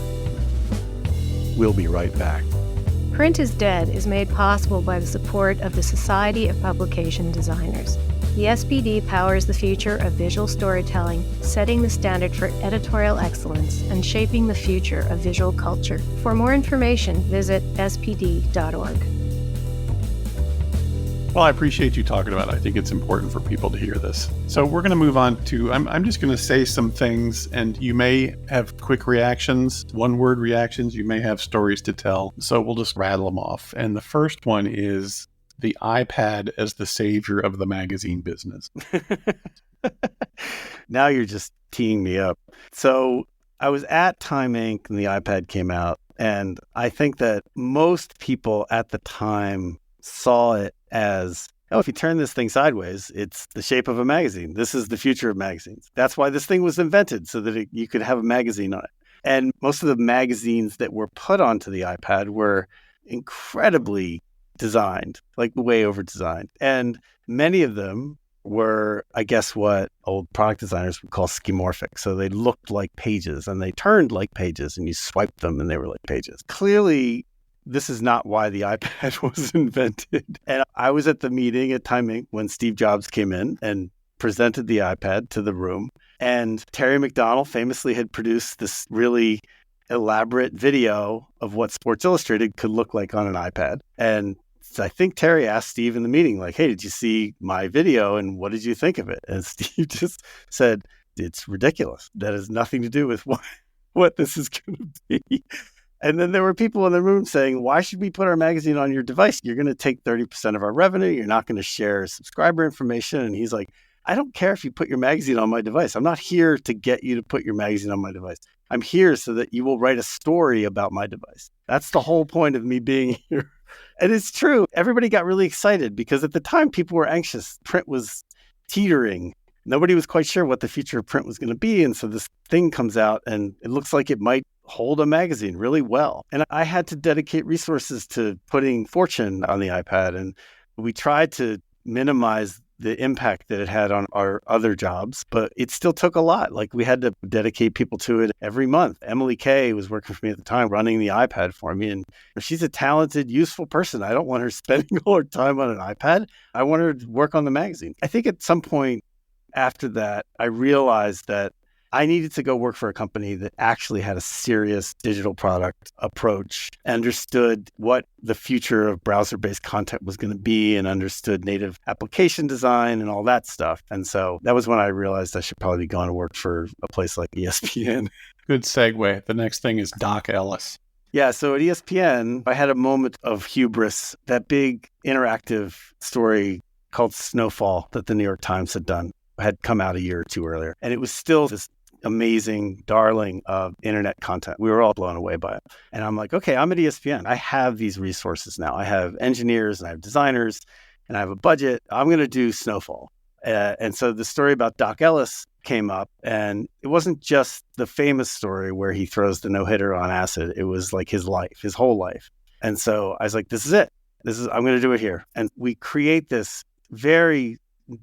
We'll be right back. Print is Dead is made possible by the support of the Society of Publication Designers. The SPD powers the future of visual storytelling, setting the standard for editorial excellence and shaping the future of visual culture. For more information, visit spd.org. Well, I appreciate you talking about it. I think it's important for people to hear this. So we're going to move on to, I'm just going to say some things, and you may have quick reactions, one-word reactions. You may have stories to tell. So we'll just rattle them off. And the first one is the iPad as the savior of the magazine business. Now you're just teeing me up. So I was at Time Inc. and the iPad came out. And I think that most people at the time saw it as, oh, if you turn this thing sideways, it's the shape of a magazine. This is the future of magazines. That's why this thing was invented, so that you could have a magazine on it. And most of the magazines that were put onto the iPad were incredibly designed, like way over designed. And many of them were, I guess, what old product designers would call skeuomorphic. So they looked like pages and they turned like pages and you swiped them and they were like pages. Clearly, this is not why the iPad was invented. And I was at the meeting at timing when Steve Jobs came in and presented the iPad to the room. And Terry McDonald famously had produced this really elaborate video of what Sports Illustrated could look like on an iPad. And so I think Terry asked Steve in the meeting, like, hey, did you see my video and what did you think of it? And Steve just said, it's ridiculous. That has nothing to do with what this is going to be. And then there were people in the room saying, why should we put our magazine on your device? You're going to take 30% of our revenue. You're not going to share subscriber information. And he's like, I don't care if you put your magazine on my device. I'm not here to get you to put your magazine on my device. I'm here so that you will write a story about my device. That's the whole point of me being here. And it's true. Everybody got really excited because at the time people were anxious. Print was teetering. Nobody was quite sure what the future of print was going to be. And so this thing comes out and it looks like it might hold a magazine really well. And I had to dedicate resources to putting Fortune on the iPad. And we tried to minimize the impact that it had on our other jobs, but it still took a lot. Like we had to dedicate people to it every month. Emily Kay was working for me at the time, running the iPad for me. And she's a talented, useful person. I don't want her spending all her time on an iPad. I want her to work on the magazine. I think at some point after that, I realized that I needed to go work for a company that actually had a serious digital product approach, understood what the future of browser-based content was going to be, and understood native application design and all that stuff. And so that was when I realized I should probably be going to work for a place like ESPN. Good segue. The next thing is Doc Ellis. Yeah, so at ESPN, I had a moment of hubris, that big interactive story called Snowfall that the New York Times had come out a year or two earlier. And it was still this amazing darling of internet content. We were all blown away by it. And I'm like, okay, I'm at ESPN. I have these resources now. I have engineers and I have designers and I have a budget. I'm going to do Snowfall. And so the story about Doc Ellis came up, and it wasn't just the famous story where he throws the no-hitter on acid. It was like his life, his whole life. And so I was like, this is it. I'm going to do it here. And we create this very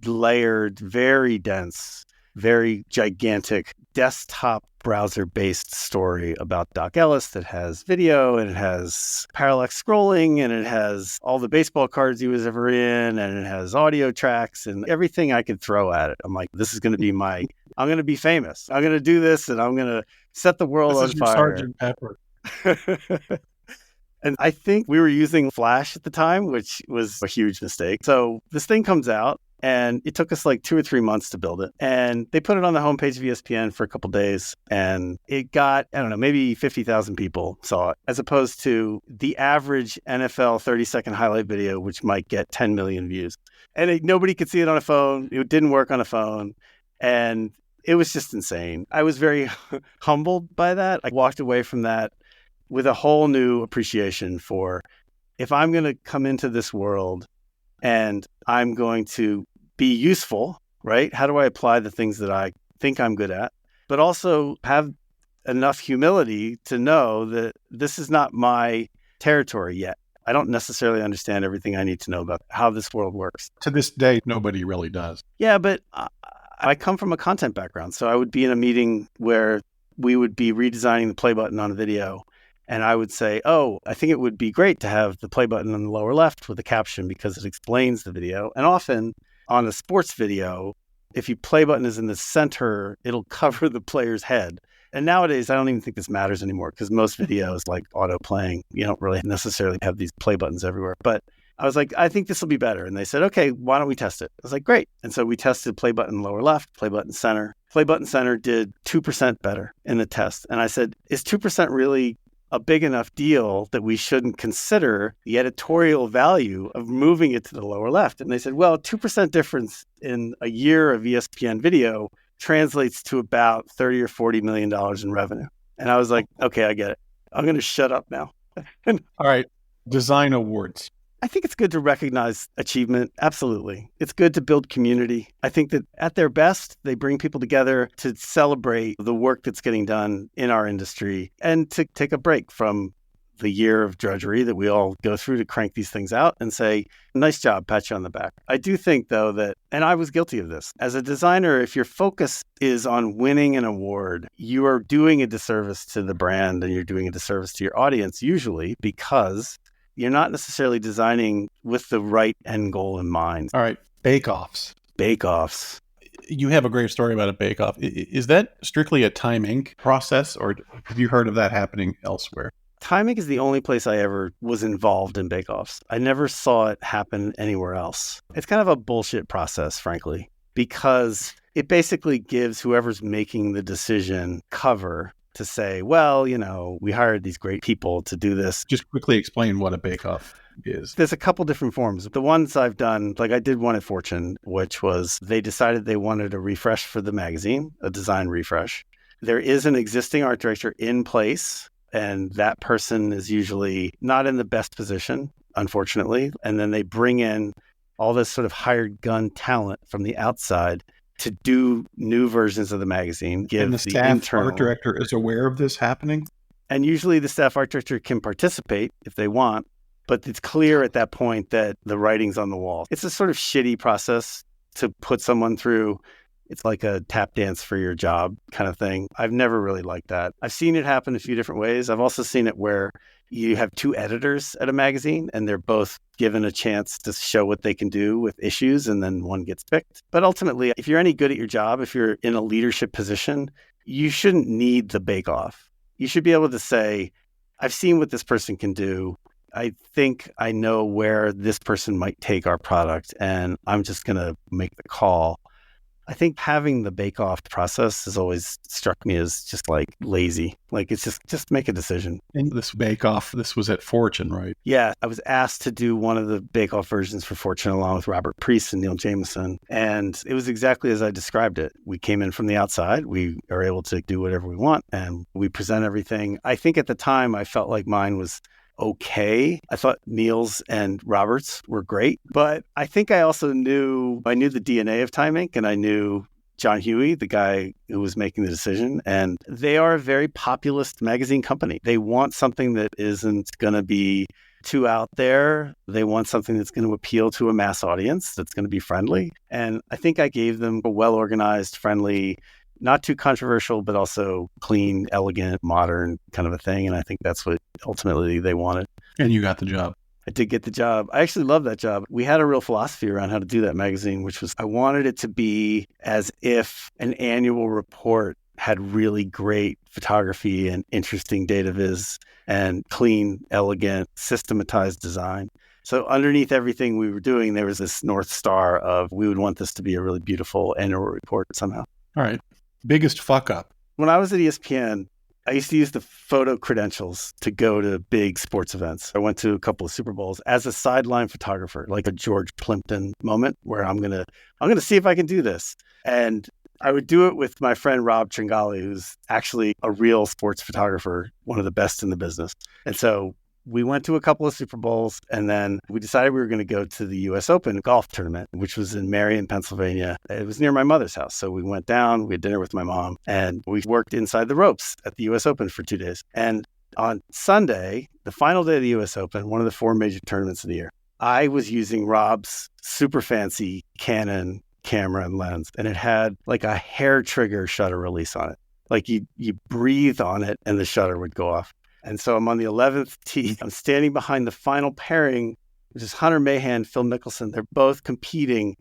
layered, very dense, very gigantic desktop browser-based story about Doc Ellis that has video, and it has parallax scrolling, and it has all the baseball cards he was ever in, and it has audio tracks and everything I could throw at it. I'm like, this is going to be I'm going to be famous. I'm going to do this, and I'm going to set the world on fire. Sgt. Pepper. And I think we were using Flash at the time, which was a huge mistake. So this thing comes out, and it took us like 2 or 3 months to build it. And they put it on the homepage of ESPN for a couple of days, and it got, I don't know, maybe 50,000 people saw it, as opposed to the average NFL 30-second highlight video, which might get 10 million views. And nobody could see it on a phone. It didn't work on a phone. And it was just insane. I was very humbled by that. I walked away from that with a whole new appreciation for, if I'm going to come into this world and I'm going to be useful, right? How do I apply the things that I think I'm good at, but also have enough humility to know that this is not my territory yet. I don't necessarily understand everything I need to know about how this world works. To this day, nobody really does. Yeah, but I come from a content background. So I would be in a meeting where we would be redesigning the play button on a video. And I would say, oh, I think it would be great to have the play button in the lower left with a caption because it explains the video. And often on a sports video, if your play button is in the center, it'll cover the player's head. And nowadays, I don't even think this matters anymore because most videos like auto playing, you don't really necessarily have these play buttons everywhere. But I was like, I think this will be better. And they said, okay, why don't we test it? I was like, great. And so we tested play button lower left, play button center. Play button center did 2% better in the test. And I said, is 2% really a big enough deal that we shouldn't consider the editorial value of moving it to the lower left? And they said, well, 2% difference in a year of ESPN video translates to about $30 or $40 million in revenue. And I was like, okay, I get it. I'm going to shut up now. All right. Design awards. I think it's good to recognize achievement. Absolutely. It's good to build community. I think that at their best, they bring people together to celebrate the work that's getting done in our industry and to take a break from the year of drudgery that we all go through to crank these things out and say, nice job, pat you on the back. I do think, though, that, and I was guilty of this, as a designer, if your focus is on winning an award, you are doing a disservice to the brand and you're doing a disservice to your audience, usually because you're not necessarily designing with the right end goal in mind. All right, bake-offs. Bake-offs. You have a great story about a bake-off. Is that strictly a Time Inc. process, or have you heard of that happening elsewhere? Time Inc. is the only place I ever was involved in bake-offs. I never saw it happen anywhere else. It's kind of a bullshit process, frankly, because it basically gives whoever's making the decision cover to say, well, you know, we hired these great people to do this. Just quickly explain what a bake-off is. There's a couple different forms. The ones I've done, like I did one at Fortune, which was they decided they wanted a refresh for the magazine, a design refresh. There is an existing art director in place, and that person is usually not in the best position, unfortunately. And then they bring in all this sort of hired gun talent from the outside to do new versions of the magazine. And the staff art director is aware of this happening? And usually the staff art director can participate if they want, but it's clear at that point that the writing's on the wall. It's a sort of shitty process to put someone through. It's like a tap dance for your job kind of thing. I've never really liked that. I've seen it happen a few different ways. I've also seen it where you have two editors at a magazine and they're both given a chance to show what they can do with issues, and then one gets picked. But ultimately, if you're any good at your job, if you're in a leadership position, you shouldn't need the bake-off. You should be able to say, I've seen what this person can do. I think I know where this person might take our product, and I'm just going to make the call. I think having the bake-off process has always struck me as just like lazy. Like it's just make a decision. And this bake-off, this was at Fortune, right? Yeah, I was asked to do one of the bake-off versions for Fortune along with Robert Priest and Neil Jameson. And it was exactly as I described it. We came in from the outside. We are able to do whatever we want and we present everything. I think at the time I felt like mine was okay. I thought Neil's and Robert's were great, but I think I also knew the DNA of Time Inc. and I knew John Huey, the guy who was making the decision, and they are a very populist magazine company. They want something that isn't going to be too out there. They want something that's going to appeal to a mass audience, that's going to be friendly. And I think I gave them a well-organized, friendly, not too controversial, but also clean, elegant, modern kind of a thing. And I think that's what ultimately they wanted. And you got the job. I did get the job. I actually love that job. We had a real philosophy around how to do that magazine, which was I wanted it to be as if an annual report had really great photography and interesting data viz and clean, elegant, systematized design. So underneath everything we were doing, there was this North Star of we would want this to be a really beautiful annual report somehow. All right. Biggest fuck up. When I was at ESPN, I used to use the photo credentials to go to big sports events. I went to a couple of Super Bowls as a sideline photographer, like a George Plimpton moment where I'm gonna see if I can do this. And I would do it with my friend Rob Tringali, who's actually a real sports photographer, one of the best in the business. And so we went to a couple of Super Bowls, and then we decided we were going to go to the U.S. Open golf tournament, which was in Marion, Pennsylvania. It was near my mother's house. So we went down, we had dinner with my mom, and we worked inside the ropes at the U.S. Open for 2 days. And on Sunday, the final day of the U.S. Open, one of the 4 major tournaments of the year, I was using Rob's super fancy Canon camera and lens, and it had like a hair trigger shutter release on it. Like you breathe on it and the shutter would go off. And so I'm on the 11th tee. I'm standing behind the final pairing, which is Hunter Mahan, Phil Mickelson. They're both competing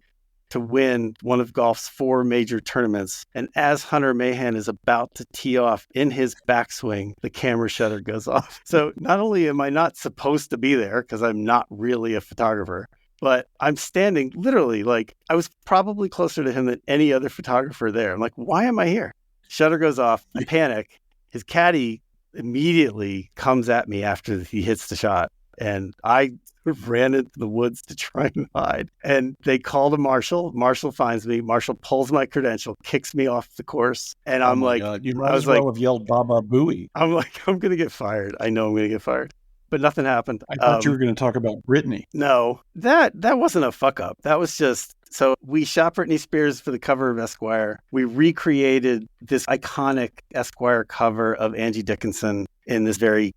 to win one of golf's 4 major tournaments. And as Hunter Mahan is about to tee off in his backswing, the camera shutter goes off. So not only am I not supposed to be there because I'm not really a photographer, but I'm standing literally like I was probably closer to him than any other photographer there. I'm like, why am I here? Shutter goes off. I panic. His caddy immediately comes at me after he hits the shot. And I ran into the woods to try and hide. And they called a marshal. Marshal finds me. Marshal pulls my credential, kicks me off the course. And I'm like, God. You might as well have yelled Baba Booey. I'm like, I'm going to get fired. I know I'm going to get fired. But nothing happened. I thought you were going to talk about Britney. No, that wasn't a fuck up. That was just, so we shot Britney Spears for the cover of Esquire. We recreated this iconic Esquire cover of Angie Dickinson in this very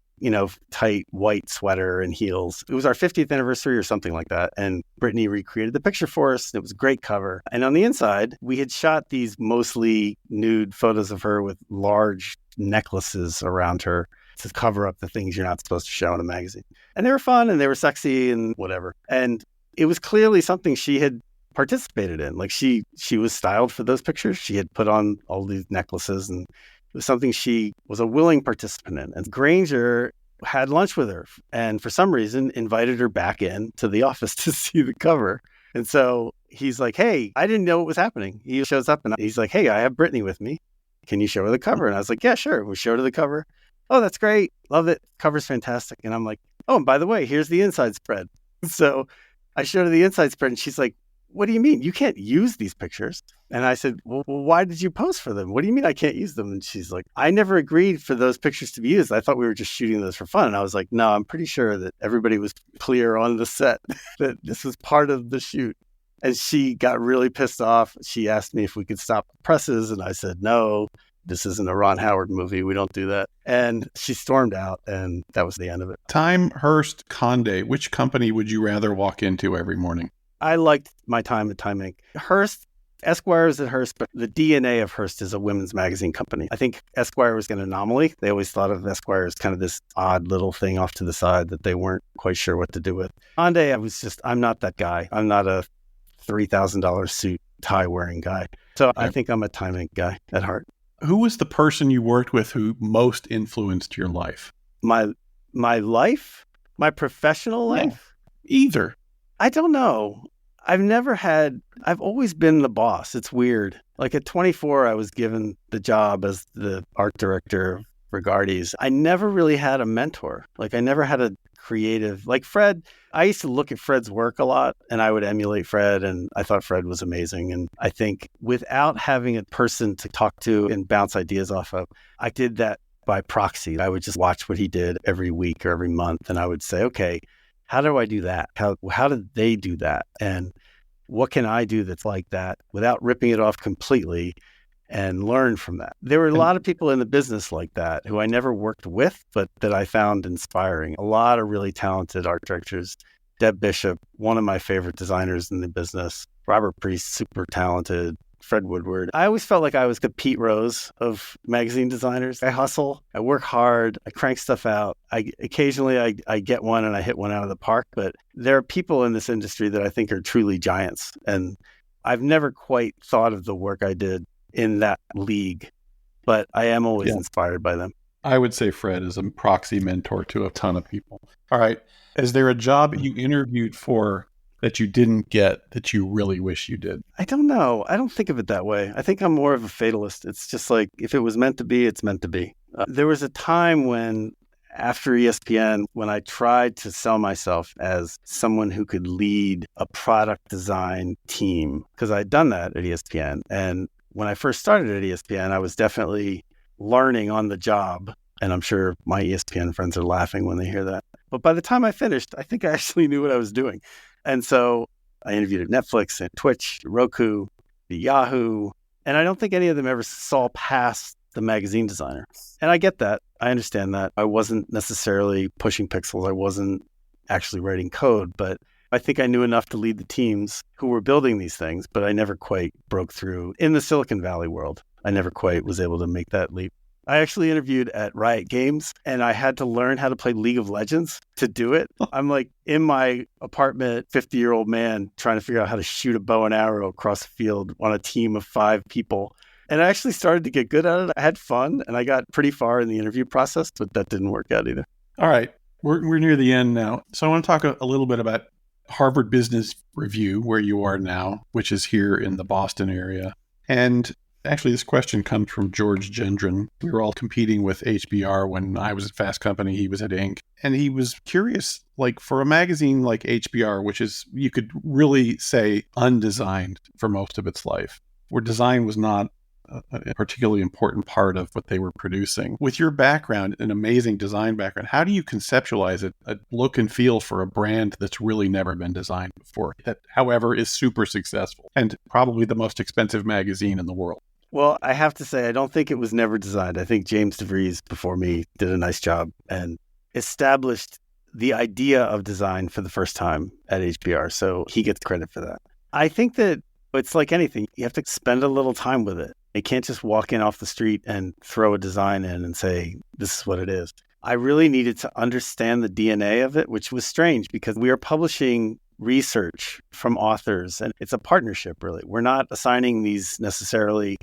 tight white sweater and heels. It was our 50th anniversary or something like that. And Brittany recreated the picture for us. It was a great cover. And on the inside, we had shot these mostly nude photos of her with large necklaces around her to cover up the things you're not supposed to show in a magazine. And they were fun and they were sexy and whatever. And it was clearly something she had participated in. Like she was styled for those pictures. She had put on all these necklaces, and it was something she was a willing participant in. And Granger had lunch with her and for some reason invited her back in to the office to see the cover. And so he's like, hey, I didn't know what was happening. He shows up and he's like, hey, I have Brittany with me. Can you show her the cover? And I was like, yeah, sure. We showed her the cover. Oh, that's great. Love it. Cover's fantastic. And I'm like, oh, and by the way, here's the inside spread. So I showed her the inside spread and she's like, what do you mean? You can't use these pictures. And I said, well, why did you pose for them? What do you mean I can't use them? And she's like, I never agreed for those pictures to be used. I thought we were just shooting those for fun. And I was like, no, I'm pretty sure that everybody was clear on the set that this was part of the shoot. And she got really pissed off. She asked me if we could stop the presses. And I said, no, this isn't a Ron Howard movie. We don't do that. And she stormed out and that was the end of it. Time, Hearst, Condé, which company would you rather walk into every morning? I liked my time at Time Inc. Hearst, Esquire is at Hearst, but the DNA of Hearst is a women's magazine company. I think Esquire was an anomaly. They always thought of Esquire as kind of this odd little thing off to the side that they weren't quite sure what to do with. Condé, I'm not that guy. I'm not a $3,000 suit, tie wearing guy. So I think I'm a Time Inc. guy at heart. Who was the person you worked with who most influenced your life? My life? My professional life? Either. I don't know. I've always been the boss. It's weird. Like at 24, I was given the job as the art director for Gardy's. I never really had a mentor. Like I never had a creative, like Fred. I used to look at Fred's work a lot and I would emulate Fred and I thought Fred was amazing. And I think without having a person to talk to and bounce ideas off of, I did that by proxy. I would just watch what he did every week or every month. And I would say, okay, how do I do that? How did they do that? And what can I do that's like that without ripping it off completely and learn from that? There were a lot of people in the business like that who I never worked with, but that I found inspiring. A lot of really talented art directors. Deb Bishop, one of my favorite designers in the business. Robert Priest, super talented. Fred Woodward. I always felt like I was the Pete Rose of magazine designers. I hustle, I work hard, I crank stuff out. Occasionally I get one and I hit one out of the park, but there are people in this industry that I think are truly giants. And I've never quite thought of the work I did in that league, but I am always inspired by them. I would say Fred is a proxy mentor to a ton of people. All right. Is there a job you interviewed for that you didn't get that you really wish you did? I don't know. I don't think of it that way. I think I'm more of a fatalist. It's just like, if it was meant to be, it's meant to be. There was a time when, after ESPN, when I tried to sell myself as someone who could lead a product design team, because I'd done that at ESPN. And when I first started at ESPN, I was definitely learning on the job. And I'm sure my ESPN friends are laughing when they hear that. But by the time I finished, I think I actually knew what I was doing. And so I interviewed at Netflix and Twitch, Roku, the Yahoo, and I don't think any of them ever saw past the magazine designer. And I get that. I understand that. I wasn't necessarily pushing pixels. I wasn't actually writing code, but I think I knew enough to lead the teams who were building these things, but I never quite broke through in the Silicon Valley world. I never quite was able to make that leap. I actually interviewed at Riot Games and I had to learn how to play League of Legends to do it. I'm like in my apartment, 50-year-old man trying to figure out how to shoot a bow and arrow across the field on a team of 5 people. And I actually started to get good at it. I had fun and I got pretty far in the interview process, but that didn't work out either. All right. We're near the end now. So I want to talk a little bit about Harvard Business Review, where you are now, which is here in the Boston area. And actually, this question comes from George Gendron. We were all competing with HBR when I was at Fast Company. He was at Inc. And he was curious, like for a magazine like HBR, which is, you could really say, undesigned for most of its life, where design was not a particularly important part of what they were producing. With your background, an amazing design background, how do you conceptualize a look and feel for a brand that's really never been designed before, that, however, is super successful and probably the most expensive magazine in the world? Well, I have to say, I don't think it was never designed. I think James DeVries before me did a nice job. And established the idea of design for the first time at HBR. So he gets credit for that. I think that it's like anything. You have to spend a little time with it. You can't just walk in off the street and throw a design in and say, this is what it is. I really needed to understand the DNA of it, which was strange because we are publishing research from authors and it's a partnership, really. We're not assigning these necessarily.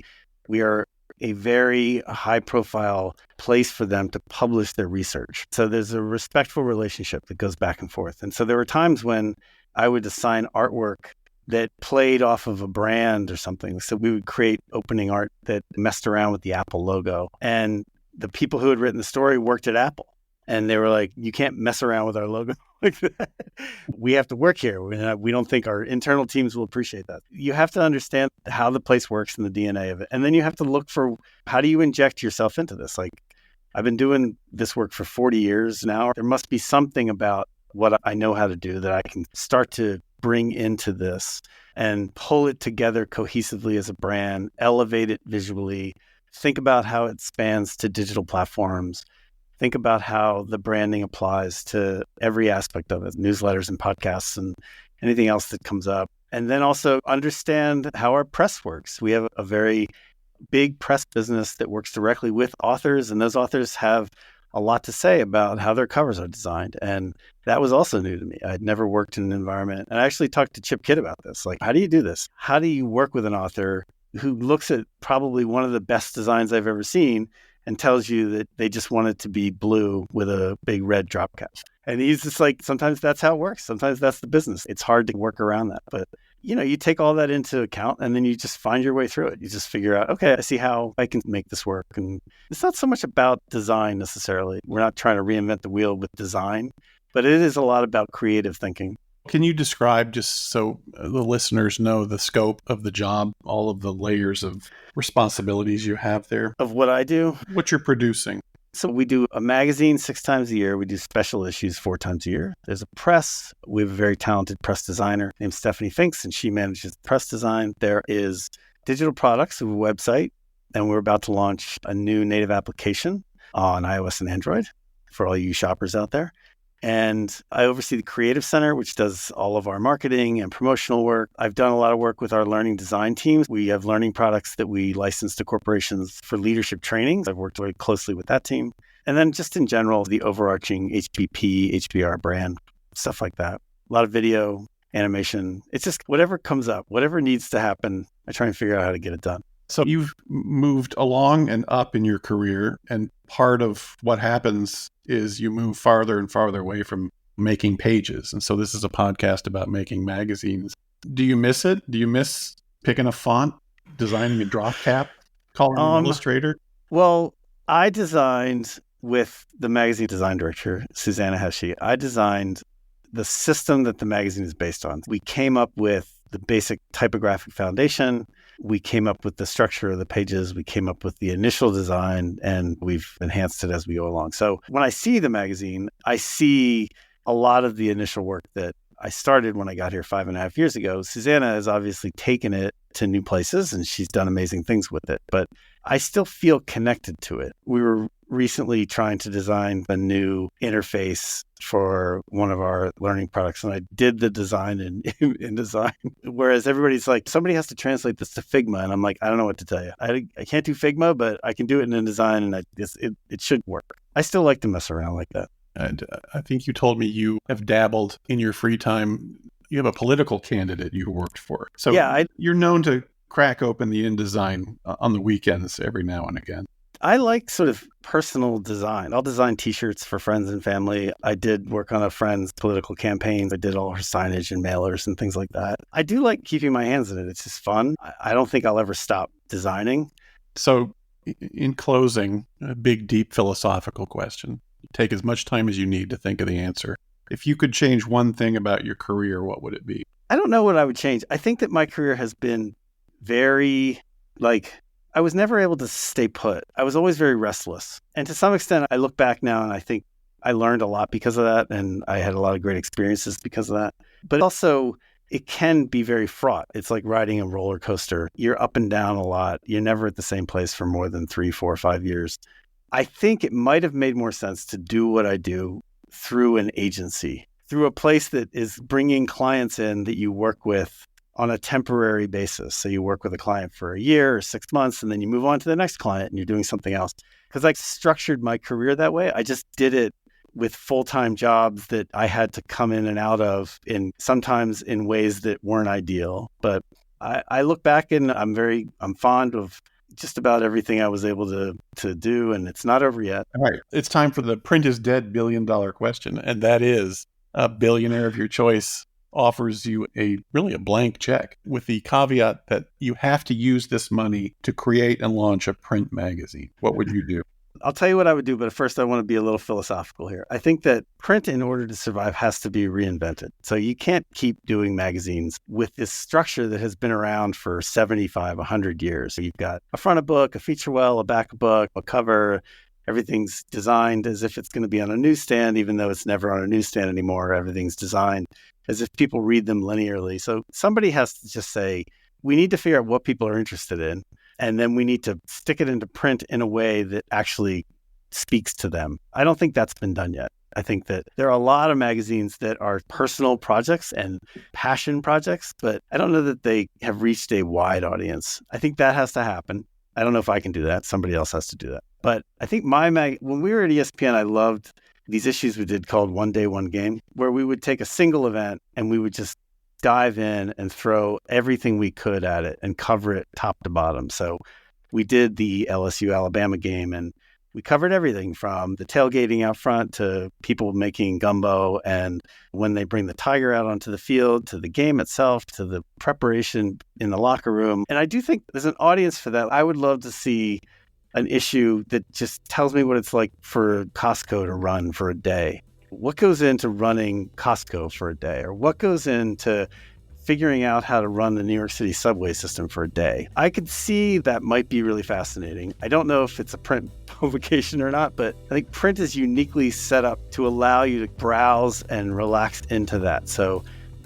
We are a very high profile place for them to publish their research. So there's a respectful relationship that goes back and forth. And so there were times when I would assign artwork that played off of a brand or something. So we would create opening art that messed around with the Apple logo. And the people who had written the story worked at Apple. And they were like, you can't mess around with our logo like that. We have to work here. We don't think our internal teams will appreciate that. You have to understand how the place works and the DNA of it. And then you have to look for, how do you inject yourself into this? Like, I've been doing this work for 40 years now. There must be something about what I know how to do that I can start to bring into this and pull it together cohesively as a brand, elevate it visually, think about how it spans to digital platforms. Think about how the branding applies to every aspect of it, newsletters and podcasts and anything else that comes up. And then also understand how our press works. We have a very big press business that works directly with authors, and those authors have a lot to say about how their covers are designed. And that was also new to me. I'd never worked in an environment. And I actually talked to Chip Kidd about this. Like, how do you do this? How do you work with an author who looks at probably one of the best designs I've ever seen and tells you that they just want it to be blue with a big red drop cap? And he's just like, sometimes that's how it works. Sometimes that's the business. It's hard to work around that. But, you take all that into account and then you just find your way through it. You just figure out, okay, I see how I can make this work. And it's not so much about design necessarily. We're not trying to reinvent the wheel with design, but it is a lot about creative thinking. Can you describe, just so the listeners know, the scope of the job, all of the layers of responsibilities you have there? Of what I do? What you're producing? So we do a magazine 6 times a year. We do special issues 4 times a year. There's a press. We have a very talented press designer named Stephanie Finks, and she manages press design. There is digital products, a website, and we're about to launch a new native application on iOS and Android for all you shoppers out there. And I oversee the Creative Center, which does all of our marketing and promotional work. I've done a lot of work with our learning design teams. We have learning products that we license to corporations for leadership trainings. I've worked very closely with that team. And then just in general, the overarching HPP, HBR brand, stuff like that. A lot of video, animation. It's just whatever comes up, whatever needs to happen, I try and figure out how to get it done. So you've moved along and up in your career, and part of what happens is you move farther and farther away from making pages. And so this is a podcast about making magazines. Do you miss it? Do you miss picking a font, designing a drop cap, calling an illustrator? Well, I designed with the magazine design director, Susanna Heshe. I designed the system that the magazine is based on. We came up with the basic typographic foundation. We came up with the structure of the pages. We came up with the initial design, and we've enhanced it as we go along. So when I see the magazine, I see a lot of the initial work that I started when I got here 5.5 years ago. Susanna has obviously taken it to new places, and she's done amazing things with it. But I still feel connected to it. We were recently trying to design a new interface for one of our learning products, and I did the design in InDesign. Whereas everybody's like, somebody has to translate this to Figma, and I'm like, I don't know what to tell you. I can't do Figma, but I can do it in InDesign, and it should work. I still like to mess around like that. And I think you told me you have dabbled in your free time. You have a political candidate you worked for. So yeah, you're known to crack open the InDesign on the weekends every now and again. I like sort of personal design. I'll design T-shirts for friends and family. I did work on a friend's political campaigns. I did all her signage and mailers and things like that. I do like keeping my hands in it. It's just fun. I don't think I'll ever stop designing. So in closing, a big, deep philosophical question. Take as much time as you need to think of the answer. If you could change one thing about your career, what would it be? I don't know what I would change. I think that my career has been very, I was never able to stay put. I was always very restless. And to some extent, I look back now and I think I learned a lot because of that. And I had a lot of great experiences because of that. But also, it can be very fraught. It's like riding a roller coaster. You're up and down a lot. You're never at the same place for more than 3, 4, 5 years. I think it might have made more sense to do what I do through an agency, through a place that is bringing clients in that you work with on a temporary basis. So you work with a client for a year or 6 months, and then you move on to the next client and you're doing something else. Because I structured my career that way. I just did it with full-time jobs that I had to come in and out of, sometimes in ways that weren't ideal. But I look back and I'm fond of just about everything I was able to do, and it's not over yet. All right. It's time for the print is dead $1 billion question. And that is, a billionaire of your choice offers you a blank check with the caveat that you have to use this money to create and launch a print magazine. What would you do? I'll tell you what I would do, but first I want to be a little philosophical here. I think that print, in order to survive, has to be reinvented. So you can't keep doing magazines with this structure that has been around for 75, 100 years. So you've got a front of book, a feature well, a back of book, a cover. Everything's designed as if it's going to be on a newsstand, even though it's never on a newsstand anymore. Everything's designed as if people read them linearly. So somebody has to just say, we need to figure out what people are interested in. And then we need to stick it into print in a way that actually speaks to them. I don't think that's been done yet. I think that there are a lot of magazines that are personal projects and passion projects, but I don't know that they have reached a wide audience. I think that has to happen. I don't know if I can do that. Somebody else has to do that. But I think when we were at ESPN, I loved these issues we did called One Day, One Game, where we would take a single event and we would just dive in and throw everything we could at it and cover it top to bottom. So we did the LSU-Alabama game, and we covered everything from the tailgating out front to people making gumbo, and when they bring the tiger out onto the field, to the game itself, to the preparation in the locker room. And I do think there's an audience for that. I would love to see an issue that just tells me what it's like for Costco to run for a day. What goes into running Costco for a day? Or what goes into figuring out how to run the New York City subway system for a day? I could see that might be really fascinating. I don't know if it's a print publication or not, but I think print is uniquely set up to allow you to browse and relax into that. So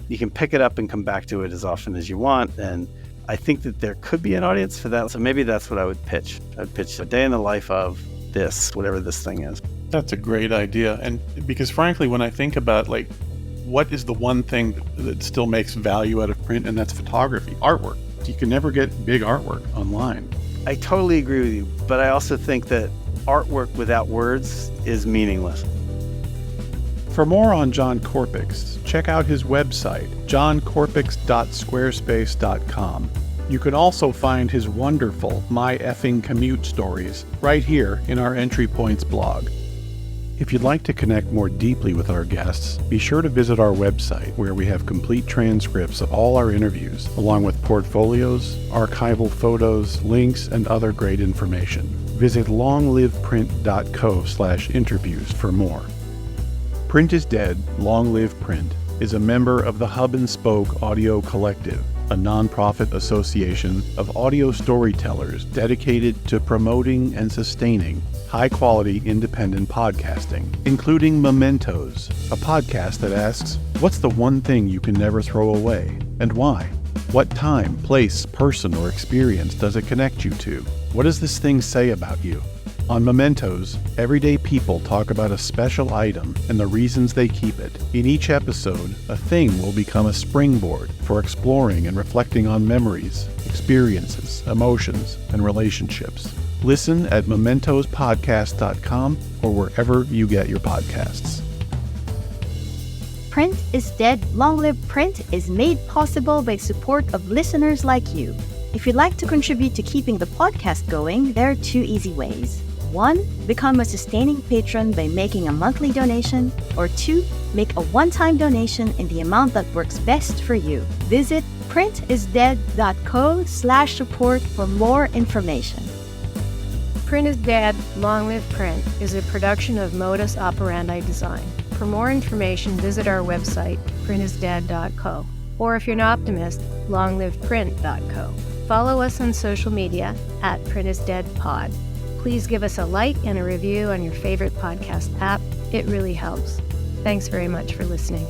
you can pick it up and come back to it as often as you want. And I think that there could be an audience for that. So maybe that's what I would pitch. I'd pitch a day in the life of this, whatever this thing is. That's a great idea. And because frankly, when I think about what is the one thing that still makes value out of print, and that's photography, artwork. You can never get big artwork online. I totally agree with you, but I also think that artwork without words is meaningless. For more on John Korpics, check out his website, johnkorpics.squarespace.com. You can also find his wonderful My Effing Commute stories right here in our Entry Points blog. If you'd like to connect more deeply with our guests, be sure to visit our website where we have complete transcripts of all our interviews, along with portfolios, archival photos, links, and other great information. Visit longliveprint.co/interviews for more. Print is Dead, Long Live Print is a member of the Hub and Spoke Audio Collective, a nonprofit association of audio storytellers dedicated to promoting and sustaining high-quality independent podcasting, including Mementos, a podcast that asks, what's the one thing you can never throw away, and why? What time, place, person, or experience does it connect you to? What does this thing say about you? On Mementos, everyday people talk about a special item and the reasons they keep it. In each episode, a thing will become a springboard for exploring and reflecting on memories, experiences, emotions, and relationships. Listen at mementospodcast.com or wherever you get your podcasts. Print is Dead, Long Live Print is made possible by support of listeners like you. If you'd like to contribute to keeping the podcast going, there are 2 easy ways. 1, become a sustaining patron by making a monthly donation, or 2, make a one-time donation in the amount that works best for you. Visit printisdead.co/support for more information. Print is Dead, Long Live Print is a production of Modus Operandi Design. For more information, visit our website, printisdead.co. Or if you're an optimist, longliveprint.co. Follow us on social media at printisdeadpod. Please give us a like and a review on your favorite podcast app. It really helps. Thanks very much for listening.